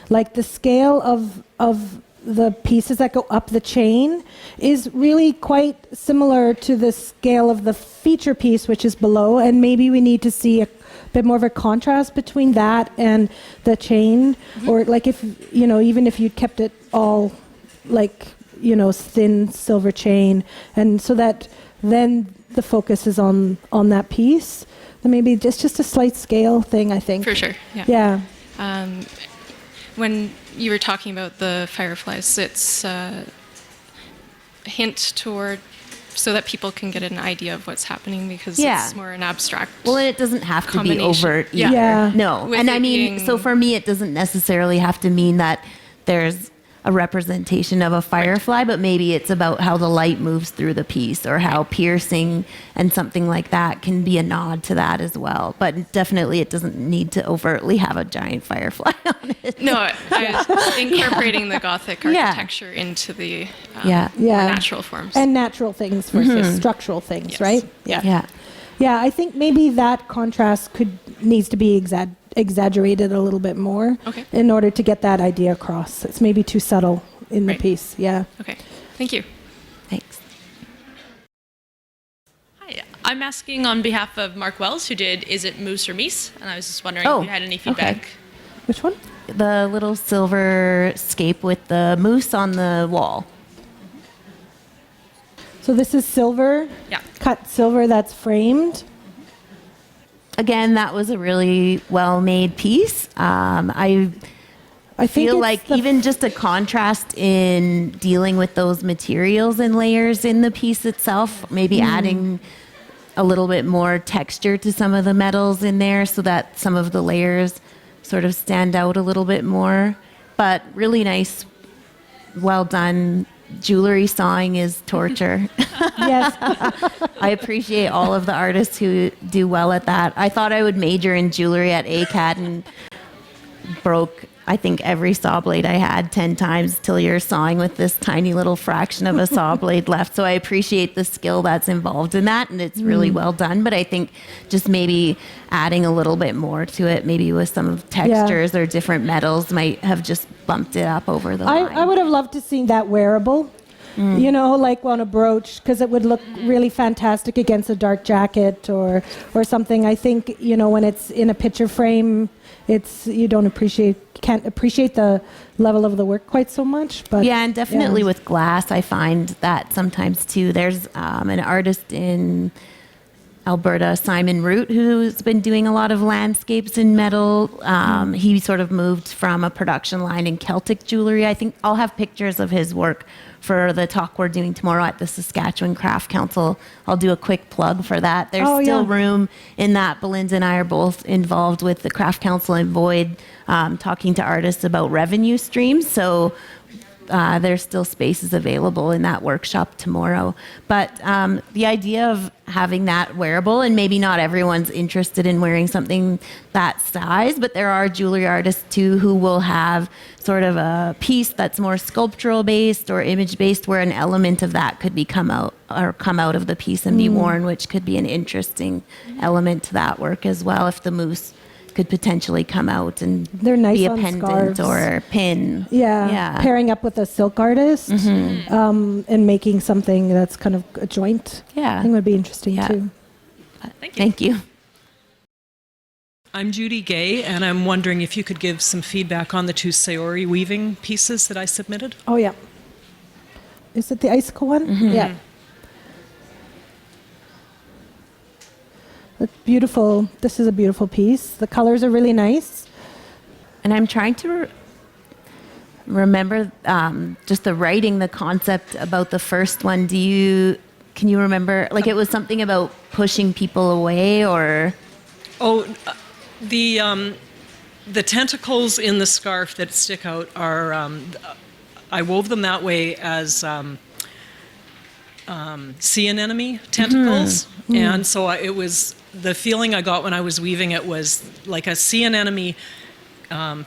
like the scale of the pieces that go up the chain is really quite similar to the scale of the feature piece, which is below, and maybe we need to see a bit more of a contrast between that and the chain, or like if even if you kept it all like thin silver chain, and so that then the focus is on that piece, then maybe it's just a slight scale thing, I think. For sure. Yeah. When you were talking about the fireflies, it's a hint toward so that people can get an idea of what's happening, because it's more an abstract. Well, and it doesn't have to be overt either. Yeah. No. With And I mean, so for me, it doesn't necessarily have to mean that there's a representation of a firefly, but maybe it's about how the light moves through the piece, or how piercing and something like that can be a nod to that as well. But definitely it doesn't need to overtly have a giant firefly on it. No, incorporating the Gothic architecture into the more natural forms. And natural things versus structural things, right? Yeah. I think maybe that contrast needs to be exaggerated a little bit more in order to get that idea across. It's maybe too subtle in the piece. Yeah. Okay. Thank you. Thanks. Hi, I'm asking on behalf of Mark Wells, who did Is It Moose or Meese? And I was just wondering if you had any feedback. Okay. Which one? The little silver scape with the moose on the wall. So this is silver, cut silver that's framed. Again, that was a really well-made piece. I feel like even just a contrast in dealing with those materials and layers in the piece itself, maybe adding a little bit more texture to some of the metals in there so that some of the layers sort of stand out a little bit more. But really nice, well done. Jewelry sawing is torture. Yes. I appreciate all of the artists who do well at that. I thought I would major in jewelry at ACAD and broke, I think, every saw blade I had 10 times till you're sawing with this tiny little fraction of a saw blade left. So I appreciate the skill that's involved in that, and it's really well done. But I think just maybe adding a little bit more to it, maybe with some textures or different metals, might have just bumped it up over the line. I would have loved to see that wearable, like on a brooch, because it would look really fantastic against a dark jacket or something. I think, when it's in a picture frame, you can't appreciate the level of the work quite so much. But and definitely with glass, I find that sometimes too. There's an artist in Alberta, Simon Root, who's been doing a lot of landscapes in metal. He sort of moved from a production line in Celtic jewelry. I think I'll have pictures of his work for the talk we're doing tomorrow at the Saskatchewan Craft Council. I'll do a quick plug for that. There's still room in that. Belinda and I are both involved with the Craft Council and Void, talking to artists about revenue streams. So there's still spaces available in that workshop tomorrow. But the idea of having that wearable, and maybe not everyone's interested in wearing something that size, but there are jewelry artists too who will have sort of a piece that's more sculptural based or image based, where an element of that could come out of the piece and be worn, which could be an interesting element to that work as well, if the mousse could potentially come out and They're nice be a on pendant scarves. or a pin. Yeah, pairing up with a silk artist and making something that's kind of a joint. Yeah, I think would be interesting too. Thank you. I'm Judy Gay, and I'm wondering if you could give some feedback on the two Saori weaving pieces that I submitted. Oh yeah. Is it the icicle one? Yeah. That's beautiful. This is a beautiful piece. The colors are really nice. And I'm trying to remember just the writing, the concept about the first one. Can you remember? Like, it was something about pushing people away, or? The tentacles in the scarf that stick out are, I wove them that way as sea anemone tentacles. And so it was, the feeling I got when I was weaving it was like a sea anemone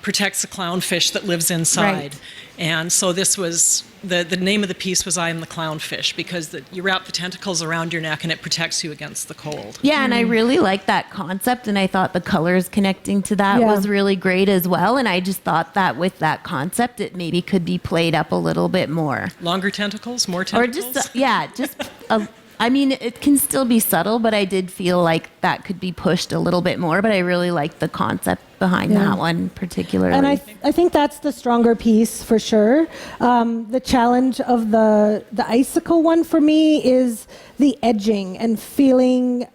protects a clownfish that lives inside. Right. And so this was, the name of the piece was I Am the Clownfish, because you wrap the tentacles around your neck and it protects you against the cold. Yeah, and I really liked that concept, and I thought the colors connecting to that was really great as well. And I just thought that with that concept, it maybe could be played up a little bit more. Longer tentacles, more tentacles? Or I mean, it can still be subtle, but I did feel like that could be pushed a little bit more. But I really liked the concept behind that one particularly. And I think that's the stronger piece for sure. The challenge of the icicle one for me is the edging, and feeling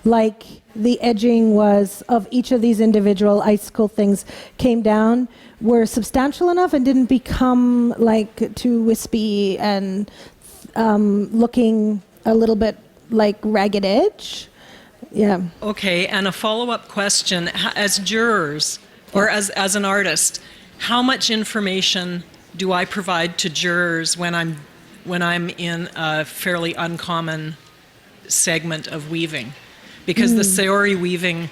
like the edging was of each of these individual icicle things came down, were substantial enough and didn't become like too wispy and looking a little bit like Ragged Edge. Yeah. Okay, and a follow-up question. As jurors, or as an artist, how much information do I provide to jurors when I'm in a fairly uncommon segment of weaving? Because the Saori weaving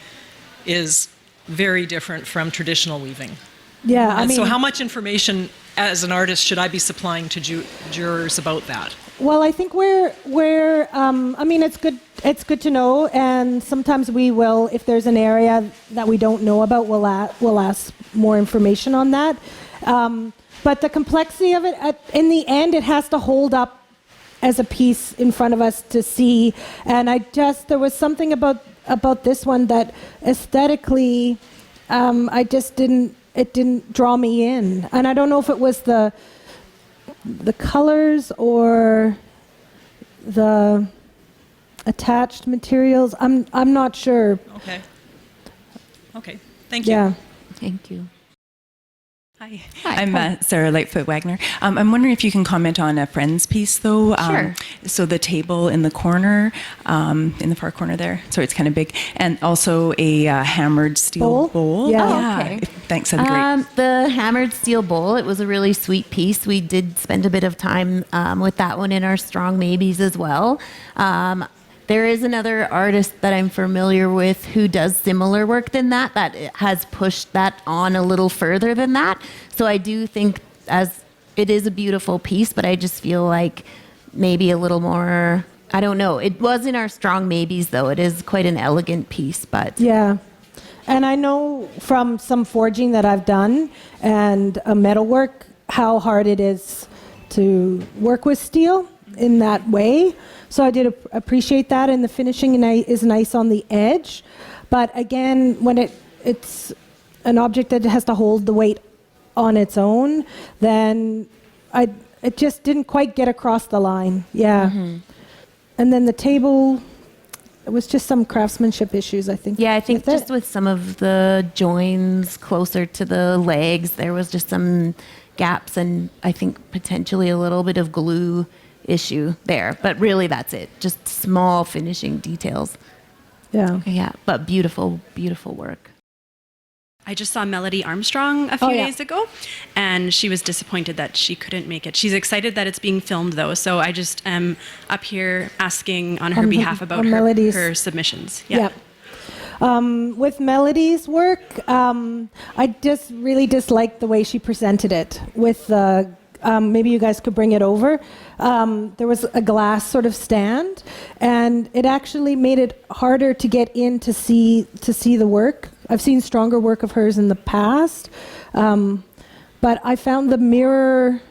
is very different from traditional weaving. Yeah, I mean, so how much information as an artist should I be supplying to jurors about that? Well, I think I mean, it's good to know, and sometimes we will, if there's an area that we don't know about, we'll ask more information on that. But the complexity of it, in the end, it has to hold up as a piece in front of us to see. And there was something about this one that aesthetically, it didn't draw me in. And I don't know if it was the colors or the attached materials. I'm not sure. Okay. Thank you. Yeah. Thank you. Hi. I'm Sarah Lightfoot Wagner. I'm wondering if you can comment on a friend's piece, though. Sure. So the table in the corner, in the far corner there. Sorry, it's kind of big. And also a hammered steel bowl. Yeah. Oh, okay. Thanks, that'd be great. The hammered steel bowl, it was a really sweet piece. We did spend a bit of time with that one in our Strong Maybes as well. There is another artist that I'm familiar with who does similar work than that has pushed that on a little further than that. So I do think it is a beautiful piece, but I just feel like maybe a little more, I don't know. It was in our Strong Maybes, though. It is quite an elegant piece, but. Yeah. And I know from some forging that I've done and metalwork how hard it is to work with steel in that way. So I did appreciate that, and the finishing is nice on the edge. But again, when it's an object that has to hold the weight on its own, then it just didn't quite get across the line. Yeah. Mm-hmm. And then the table, it was just some craftsmanship issues, I think. Yeah, I think with just with some of the joins closer to the legs, there was just some gaps and I think potentially a little bit of glue issue there. But really, that's it. Just small finishing details. Yeah. Yeah, but beautiful, beautiful work. I just saw Melody Armstrong a few days ago, and she was disappointed that she couldn't make it. She's excited that it's being filmed, though, so I just am up here asking on her behalf about her submissions. Yeah. With Melody's work, I just really disliked the way she presented it. With maybe you guys could bring it over. There was a glass sort of stand, and it actually made it harder to get in to see the work. I've seen stronger work of hers in the past, but I found the mirror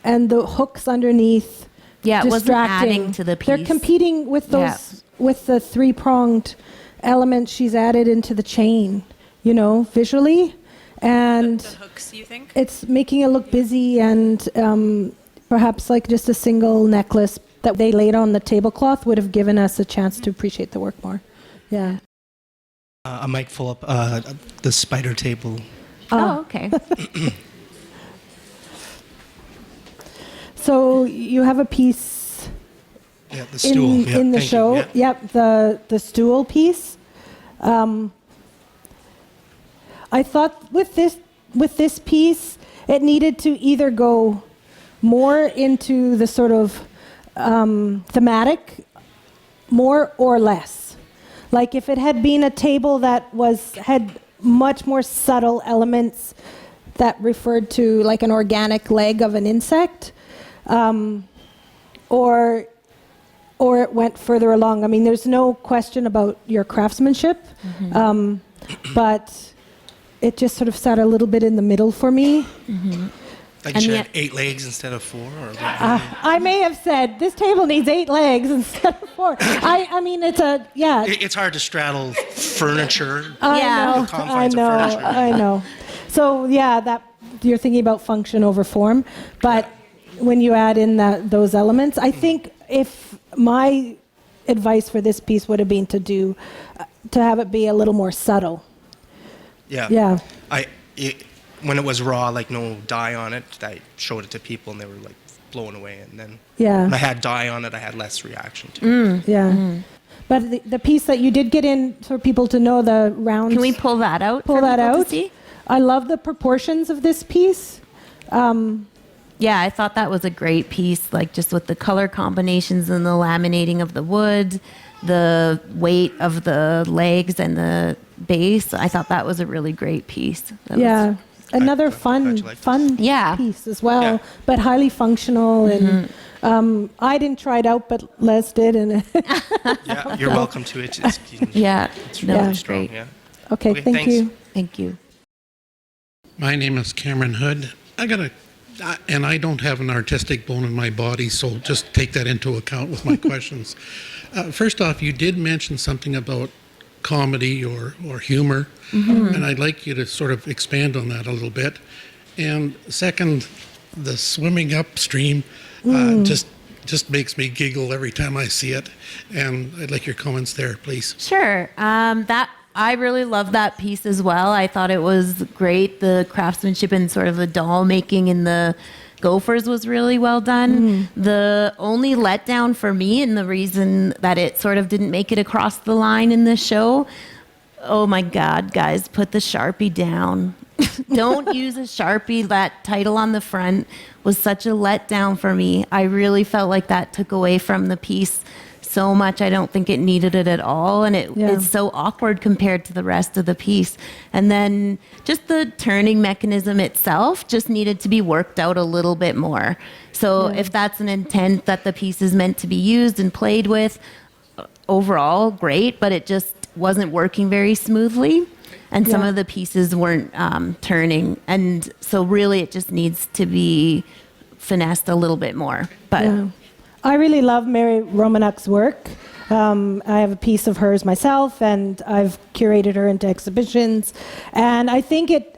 and the hooks underneath it wasn't distracting. adding to the piece. They're competing with those with the three-pronged elements she's added into the chain, visually, and the hooks, you think? It's making it look busy and perhaps like just a single necklace that they laid on the tablecloth would have given us a chance to appreciate the work more. Yeah. I might pull up the spider table. Oh, okay. So you have a piece the stool. in the show. Yep, the stool piece. I thought with this piece, it needed to either go more into the sort of thematic, more or less. Like if it had been a table that had much more subtle elements that referred to like an organic leg of an insect, or it went further along. I mean, there's no question about your craftsmanship, but it just sort of sat a little bit in the middle for me. Like you should have 8 legs instead of 4? Or I may have said, this table needs 8 legs instead of 4. I mean, it's It's hard to straddle furniture. I know. So, that you're thinking about function over form. But when you add in those elements, I think if my advice for this piece would have been to have it be a little more subtle. Yeah. When it was raw, like no dye on it, I showed it to people and they were like blown away. And then when I had dye on it, I had less reaction to it. But the piece that you did get in for people to know the round. Can we pull that out? Pull that out. I love the proportions of this piece. I thought that was a great piece, like just with the color combinations and the laminating of the wood, the weight of the legs and the base. I thought that was a really great piece. Another fun piece as well, but highly functional. And I didn't try it out, but Les did. And you're welcome to it. It's really strong. Great. Okay, thank you. Thank you. My name is Cameron Hood. And I don't have an artistic bone in my body, so just take that into account with my questions. First off, you did mention something about comedy or humor, and I'd like you to sort of expand on that a little bit. And second, the swimming upstream just makes me giggle every time I see it, and I'd like your comments there, please. Sure. I really love that piece as well. I thought it was great. The craftsmanship and sort of the doll making in the gophers was really well done. The only letdown for me, and the reason that it sort of didn't make it across the line in the show, oh my God, guys, put the Sharpie down. Don't use a Sharpie. That title on the front was such a letdown for me. I really felt like that took away from the piece so much. I don't think it needed it at all, and it's so awkward compared to the rest of the piece. And then just the turning mechanism itself just needed to be worked out a little bit more. So if that's an intent that the piece is meant to be used and played with, overall great, but it just wasn't working very smoothly, and some of the pieces weren't turning, and so really it just needs to be finessed a little bit more. But I really love Mary Romanuk's work. I have a piece of hers myself, and I've curated her into exhibitions. And I think it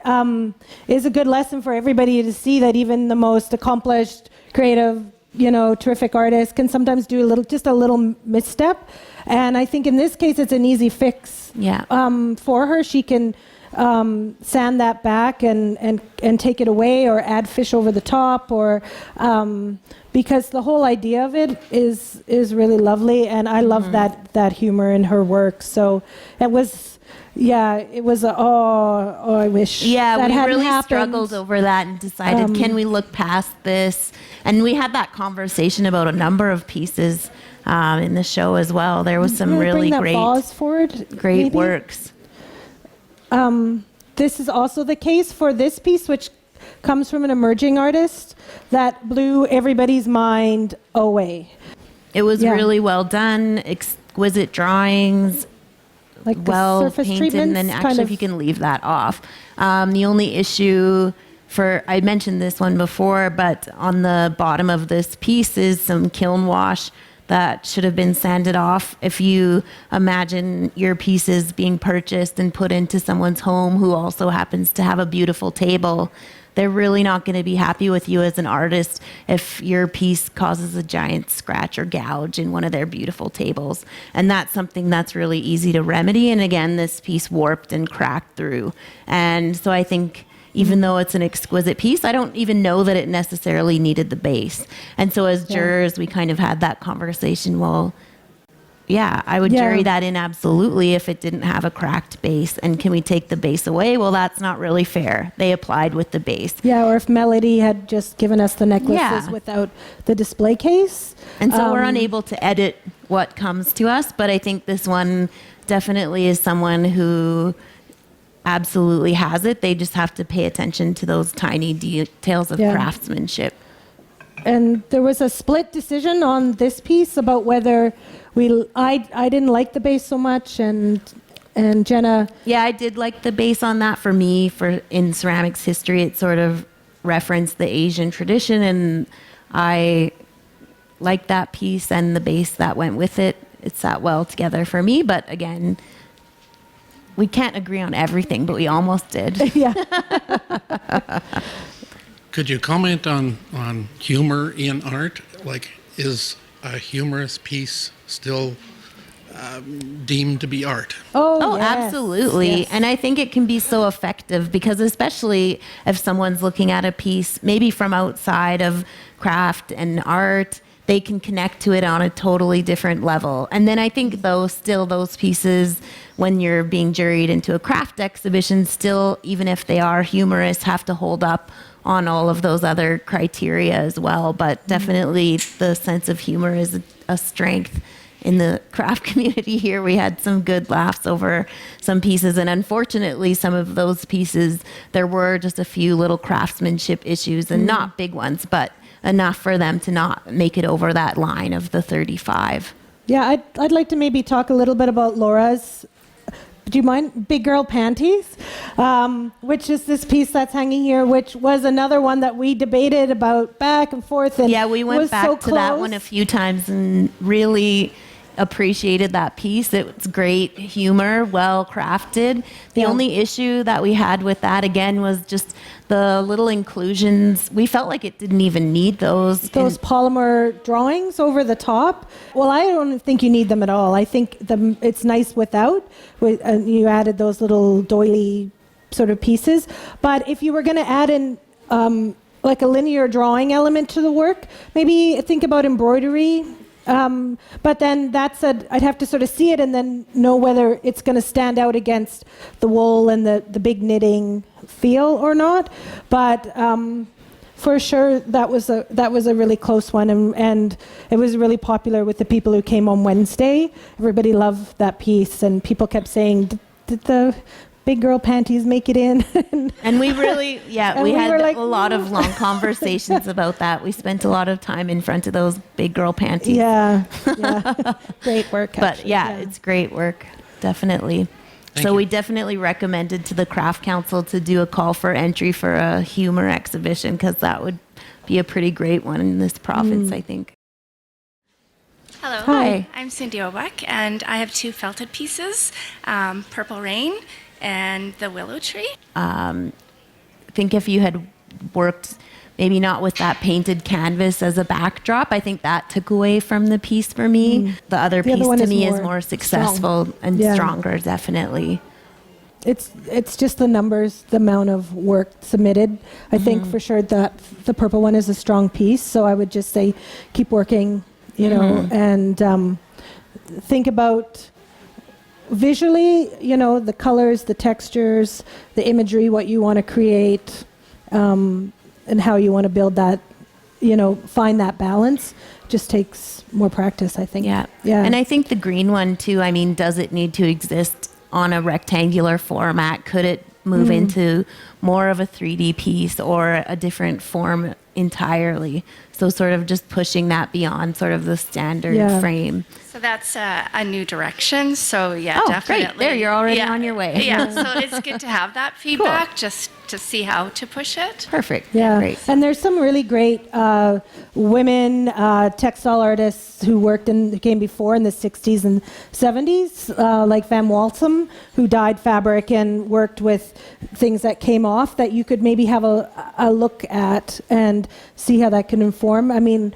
is a good lesson for everybody to see that even the most accomplished, creative terrific artist can sometimes do just a little misstep. And I think in this case, it's an easy fix for her. She can sand that back and take it away, or add fish over the top, or because the whole idea of it is really lovely, and I love that humor in her work. So it was. Yeah, it was I wish that we hadn't really happened. struggled over that and decided, can we look past this? And we had that conversation about a number of pieces in the show as well. There was some really great vase forward, great works. This is also the case for this piece, which comes from an emerging artist that blew everybody's mind away. It was really well done, exquisite drawings, like well surface painted, and then actually if you can leave that off. The only issue I mentioned this one before, but on the bottom of this piece is some kiln wash that should have been sanded off. If you imagine your pieces being purchased and put into someone's home who also happens to have a beautiful table, they're really not going to be happy with you as an artist if your piece causes a giant scratch or gouge in one of their beautiful tables. And that's something that's really easy to remedy. And again, this piece warped and cracked through. And so I think even though it's an exquisite piece, I don't even know that it necessarily needed the base. And so as jurors, we kind of had that conversation. Well, yeah, I would jury that in absolutely if it didn't have a cracked base. And can we take the base away? Well, that's not really fair. They applied with the base. Yeah, or if Melody had just given us the necklaces without the display case. And so we're unable to edit what comes to us. But I think this one definitely is someone who absolutely has it. They just have to pay attention to those tiny details of craftsmanship. And there was a split decision on this piece about whether I didn't like the base so much, and Jenna. Yeah, I did like the base on that. For me, in ceramics history, it sort of referenced the Asian tradition, and I liked that piece and the base that went with it. It sat well together for me, but again, we can't agree on everything, but we almost did. Yeah. Could you comment on humor in art? Like, is a humorous piece still deemed to be art? Oh, yes. Absolutely. Yes. And I think it can be so effective because especially if someone's looking at a piece, maybe from outside of craft and art, they can connect to it on a totally different level. And then I think those pieces, when you're being juried into a craft exhibition, still, even if they are humorous, have to hold up on all of those other criteria as well. But definitely the sense of humor is a strength in the craft community here. We had some good laughs over some pieces, and unfortunately some of those pieces, there were just a few little craftsmanship issues, and not big ones, but enough for them to not make it over that line of the 35. Yeah, I'd like to maybe talk a little bit about Laura's, do you mind, Big Girl Panties, which is this piece that's hanging here, which was another one that we debated about back and forth. And yeah, we went back to that one a few times and really appreciated that piece. It's great humor, well crafted. The only issue that we had with that again was just the little inclusions. We felt like it didn't even need those polymer drawings over the top. Well, I don't think you need them at all. I think it's nice without. You added those little doily sort of pieces. But if you were going to add in like a linear drawing element to the work, maybe think about embroidery. But then I'd have to sort of see it and then know whether it's going to stand out against the wool and the big knitting feel or not. But for sure, that was a really close one, and it was really popular with the people who came on Wednesday. Everybody loved that piece, and people kept saying, "Did the Big Girl Panties make it in?" And we really, we had like, a lot of long conversations about that. We spent a lot of time in front of those Big Girl Panties. Yeah. Great work, actually. But it's great work, definitely. So we definitely recommended to the Craft Council to do a call for entry for a humor exhibition, because that would be a pretty great one in this province, I think. Hello. Hi. I'm Cindy Obuck, and I have two felted pieces, Purple Rain and the Willow Tree. I think if you had worked maybe not with that painted canvas as a backdrop. I think that took away from the piece for me. The other piece to me is more successful and stronger, definitely. It's just the numbers, the amount of work submitted. I think for sure that the purple one is a strong piece. So I would just say keep working, you know, and think about visually, you know, the colors, the textures, the imagery, what you want to create, and how you want to build that, you know, find that balance. Just takes more practice, I think. Yeah. And I think the green one too, I mean, does it need to exist on a rectangular format? Could it move into more of a 3D piece or a different form entirely? So sort of just pushing that beyond sort of the standard frame. So that's a new direction. So definitely. Great. There, you're already on your way. Yeah, so it's good to have that feedback just to see how to push it. Perfect. Yeah, great. And there's some really great women textile artists who came before in the 60s and 70s, like Van Walsum, who dyed fabric and worked with things that came off that you could maybe have a look at and see how that can inform. I mean,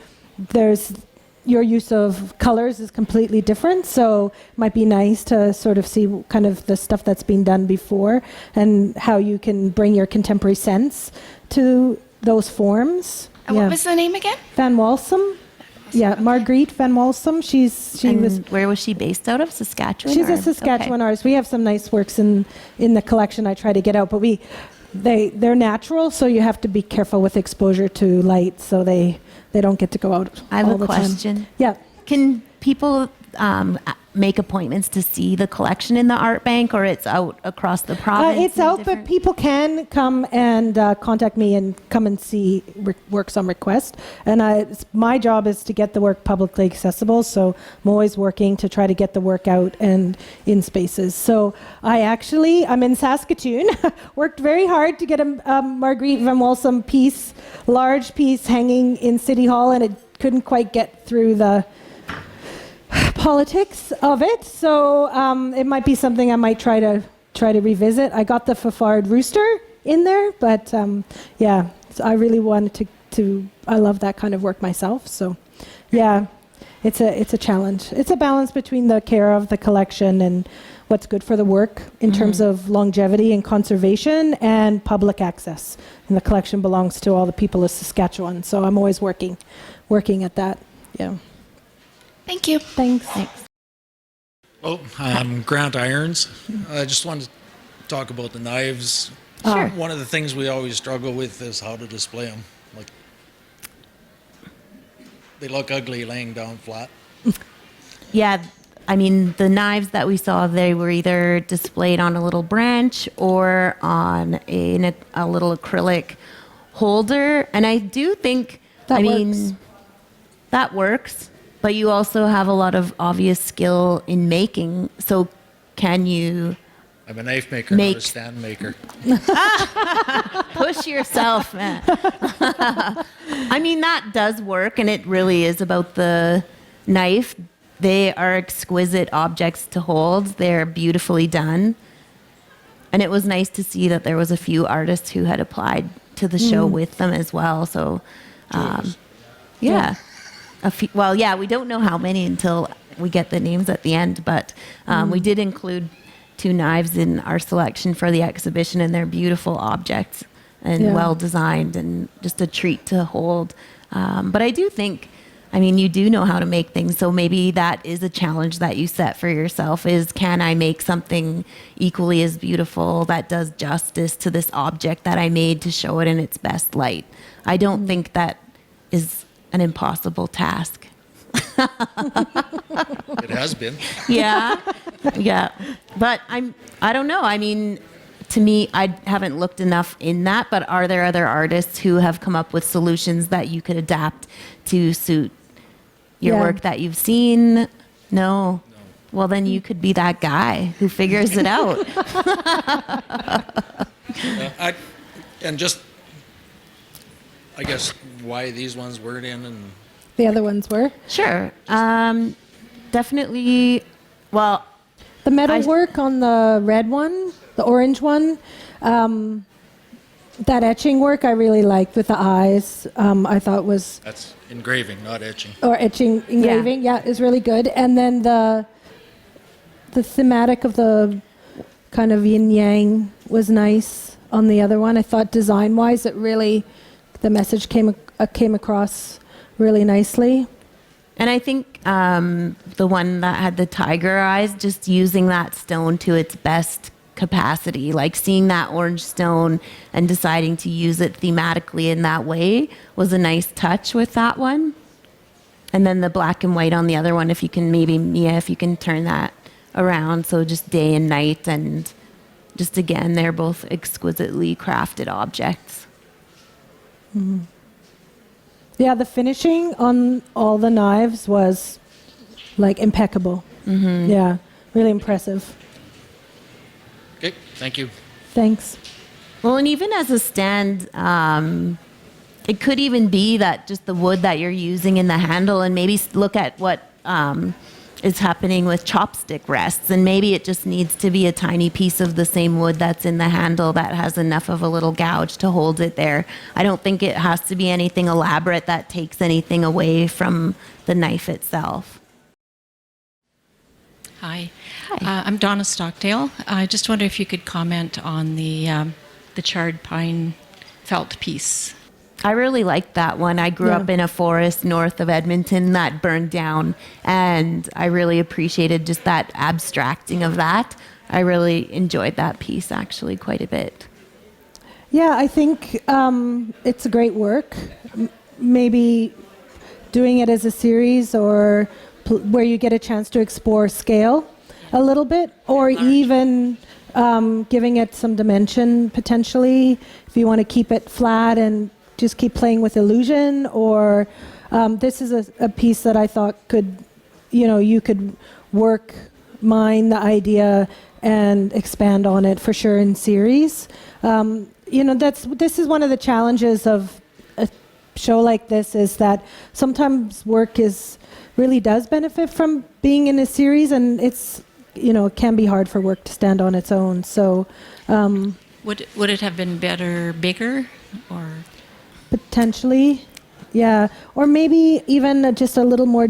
your use of colors is completely different, so it might be nice to sort of see kind of the stuff that's been done before and how you can bring your contemporary sense to those forms. What was the name again? Van Walsum. Yeah, Marguerite Van Walsum. Where was she based out of? Saskatchewan? She's a Saskatchewan artist. We have some nice works in the collection I try to get out, but they're natural, so you have to be careful with exposure to light, so they don't get to go out. I have a question. Yeah. Can people make appointments to see the collection in the art bank, or it's out across the province? It's out, but people can come and contact me and come and see works on request. And my job is to get the work publicly accessible, so I'm always working to try to get the work out and in spaces. So I'm in Saskatoon, worked very hard to get a Marguerite Van Walsum piece, large piece hanging in City Hall, and it couldn't quite get through the politics of it, so it might be something I might try to revisit. I got the Fafard Rooster in there, but so I really wanted to. I love that kind of work myself, so it's a challenge. It's a balance between the care of the collection and what's good for the work in terms of longevity and conservation and public access. And the collection belongs to all the people of Saskatchewan, so I'm always working at that. Yeah. Thank you. Thanks. Well, I'm Grant Irons. I just wanted to talk about the knives. Sure. One of the things we always struggle with is how to display them. Like, they look ugly laying down flat. Yeah, I mean, the knives that we saw, they were either displayed on a little branch or on a little acrylic holder. And I do think, that works. But you also have a lot of obvious skill in making. So can you... I'm a knife maker, not a stand maker. Push yourself, man. I mean, that does work, and it really is about the knife. They are exquisite objects to hold. They're beautifully done. And it was nice to see that there was a few artists who had applied to the show with them as well. So, yeah. We don't know how many until we get the names at the end, but we did include 2 knives in our selection for the exhibition, and they're beautiful objects and well designed and just a treat to hold. But I do think, I mean, you do know how to make things, so maybe that is a challenge that you set for yourself is, can I make something equally as beautiful that does justice to this object that I made to show it in its best light? I don't think that is an impossible task. It has been. Yeah. But I don't know. I mean, to me, I haven't looked enough in that, but are there other artists who have come up with solutions that you could adapt to suit your work that you've seen? No. Well, then you could be that guy who figures it out. I guess why these ones weren't in and the other ones were? Sure. Definitely, well... The metal work on the red one, the orange one, that etching work I really liked with the eyes. I thought was That's engraving, not etching. or etching engraving. Yeah, is really good. And then the thematic of the kind of yin yang was nice on the other one. I thought design wise, it really the message came across really nicely. And I think the one that had the tiger eyes, just using that stone to its best capacity, like seeing that orange stone and deciding to use it thematically in that way was a nice touch with that one. And then the black and white on the other one, if you can maybe, Mia, if you can turn that around. So just day and night, and just again, they're both exquisitely crafted objects. Mm-hmm. Yeah, the finishing on all the knives was like impeccable. Mm-hmm. Yeah, really impressive. Okay, thank you. Thanks. Well, and even as a stand, it could even be that just the wood that you're using in the handle, and maybe look at what is happening with chopstick rests, and maybe it just needs to be a tiny piece of the same wood that's in the handle that has enough of a little gouge to hold it there. I don't think it has to be anything elaborate that takes anything away from the knife itself. Hi. I'm Donna Stockdale. I just wonder if you could comment on the charred pine felt piece. I really liked that one. I grew up in a forest north of Edmonton that burned down, and I really appreciated just that abstracting of that. I really enjoyed that piece actually quite a bit. Yeah, I think it's a great work. Maybe doing it as a series, or where you get a chance to explore scale a little bit, or even giving it some dimension potentially, if you want to keep it flat and just keep playing with illusion. Or this is a piece that I thought could, you could mine the idea and expand on it for sure in series. This is one of the challenges of a show like this, is that sometimes work really does benefit from being in a series, and it's, it can be hard for work to stand on its own. So Would it have been better bigger, or? Potentially, yeah. Or maybe even just a little more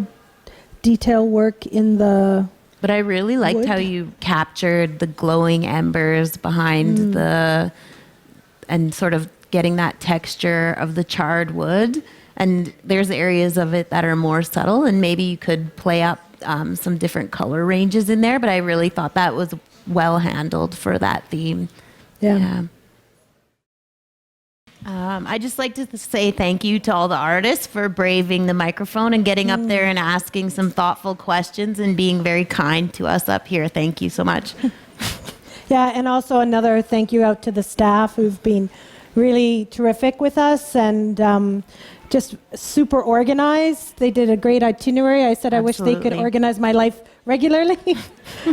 detail work in the But I really liked wood. how you captured the glowing embers behind and sort of getting that texture of the charred wood. And there's areas of it that are more subtle, and maybe you could play up some different color ranges in there. But I really thought that was well handled for that theme. Yeah. I'd just like to say thank you to all the artists for braving the microphone and getting up there and asking some thoughtful questions and being very kind to us up here. Thank you so much. Yeah, and also another thank you out to the staff who've been really terrific with us and just super organized. They did a great itinerary. I said I wish they could organize my life regularly,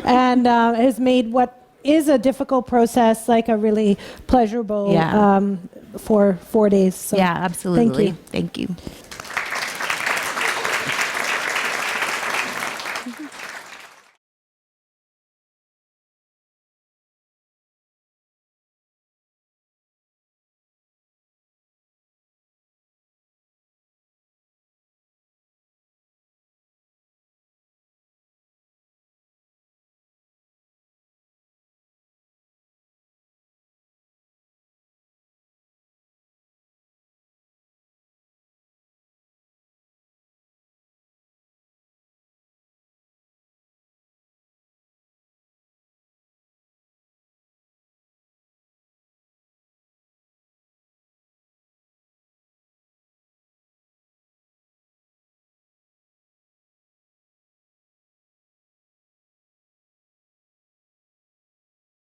and has made what is a difficult process like a really pleasurable for 4 days. So yeah, absolutely. Thank you. Thank you.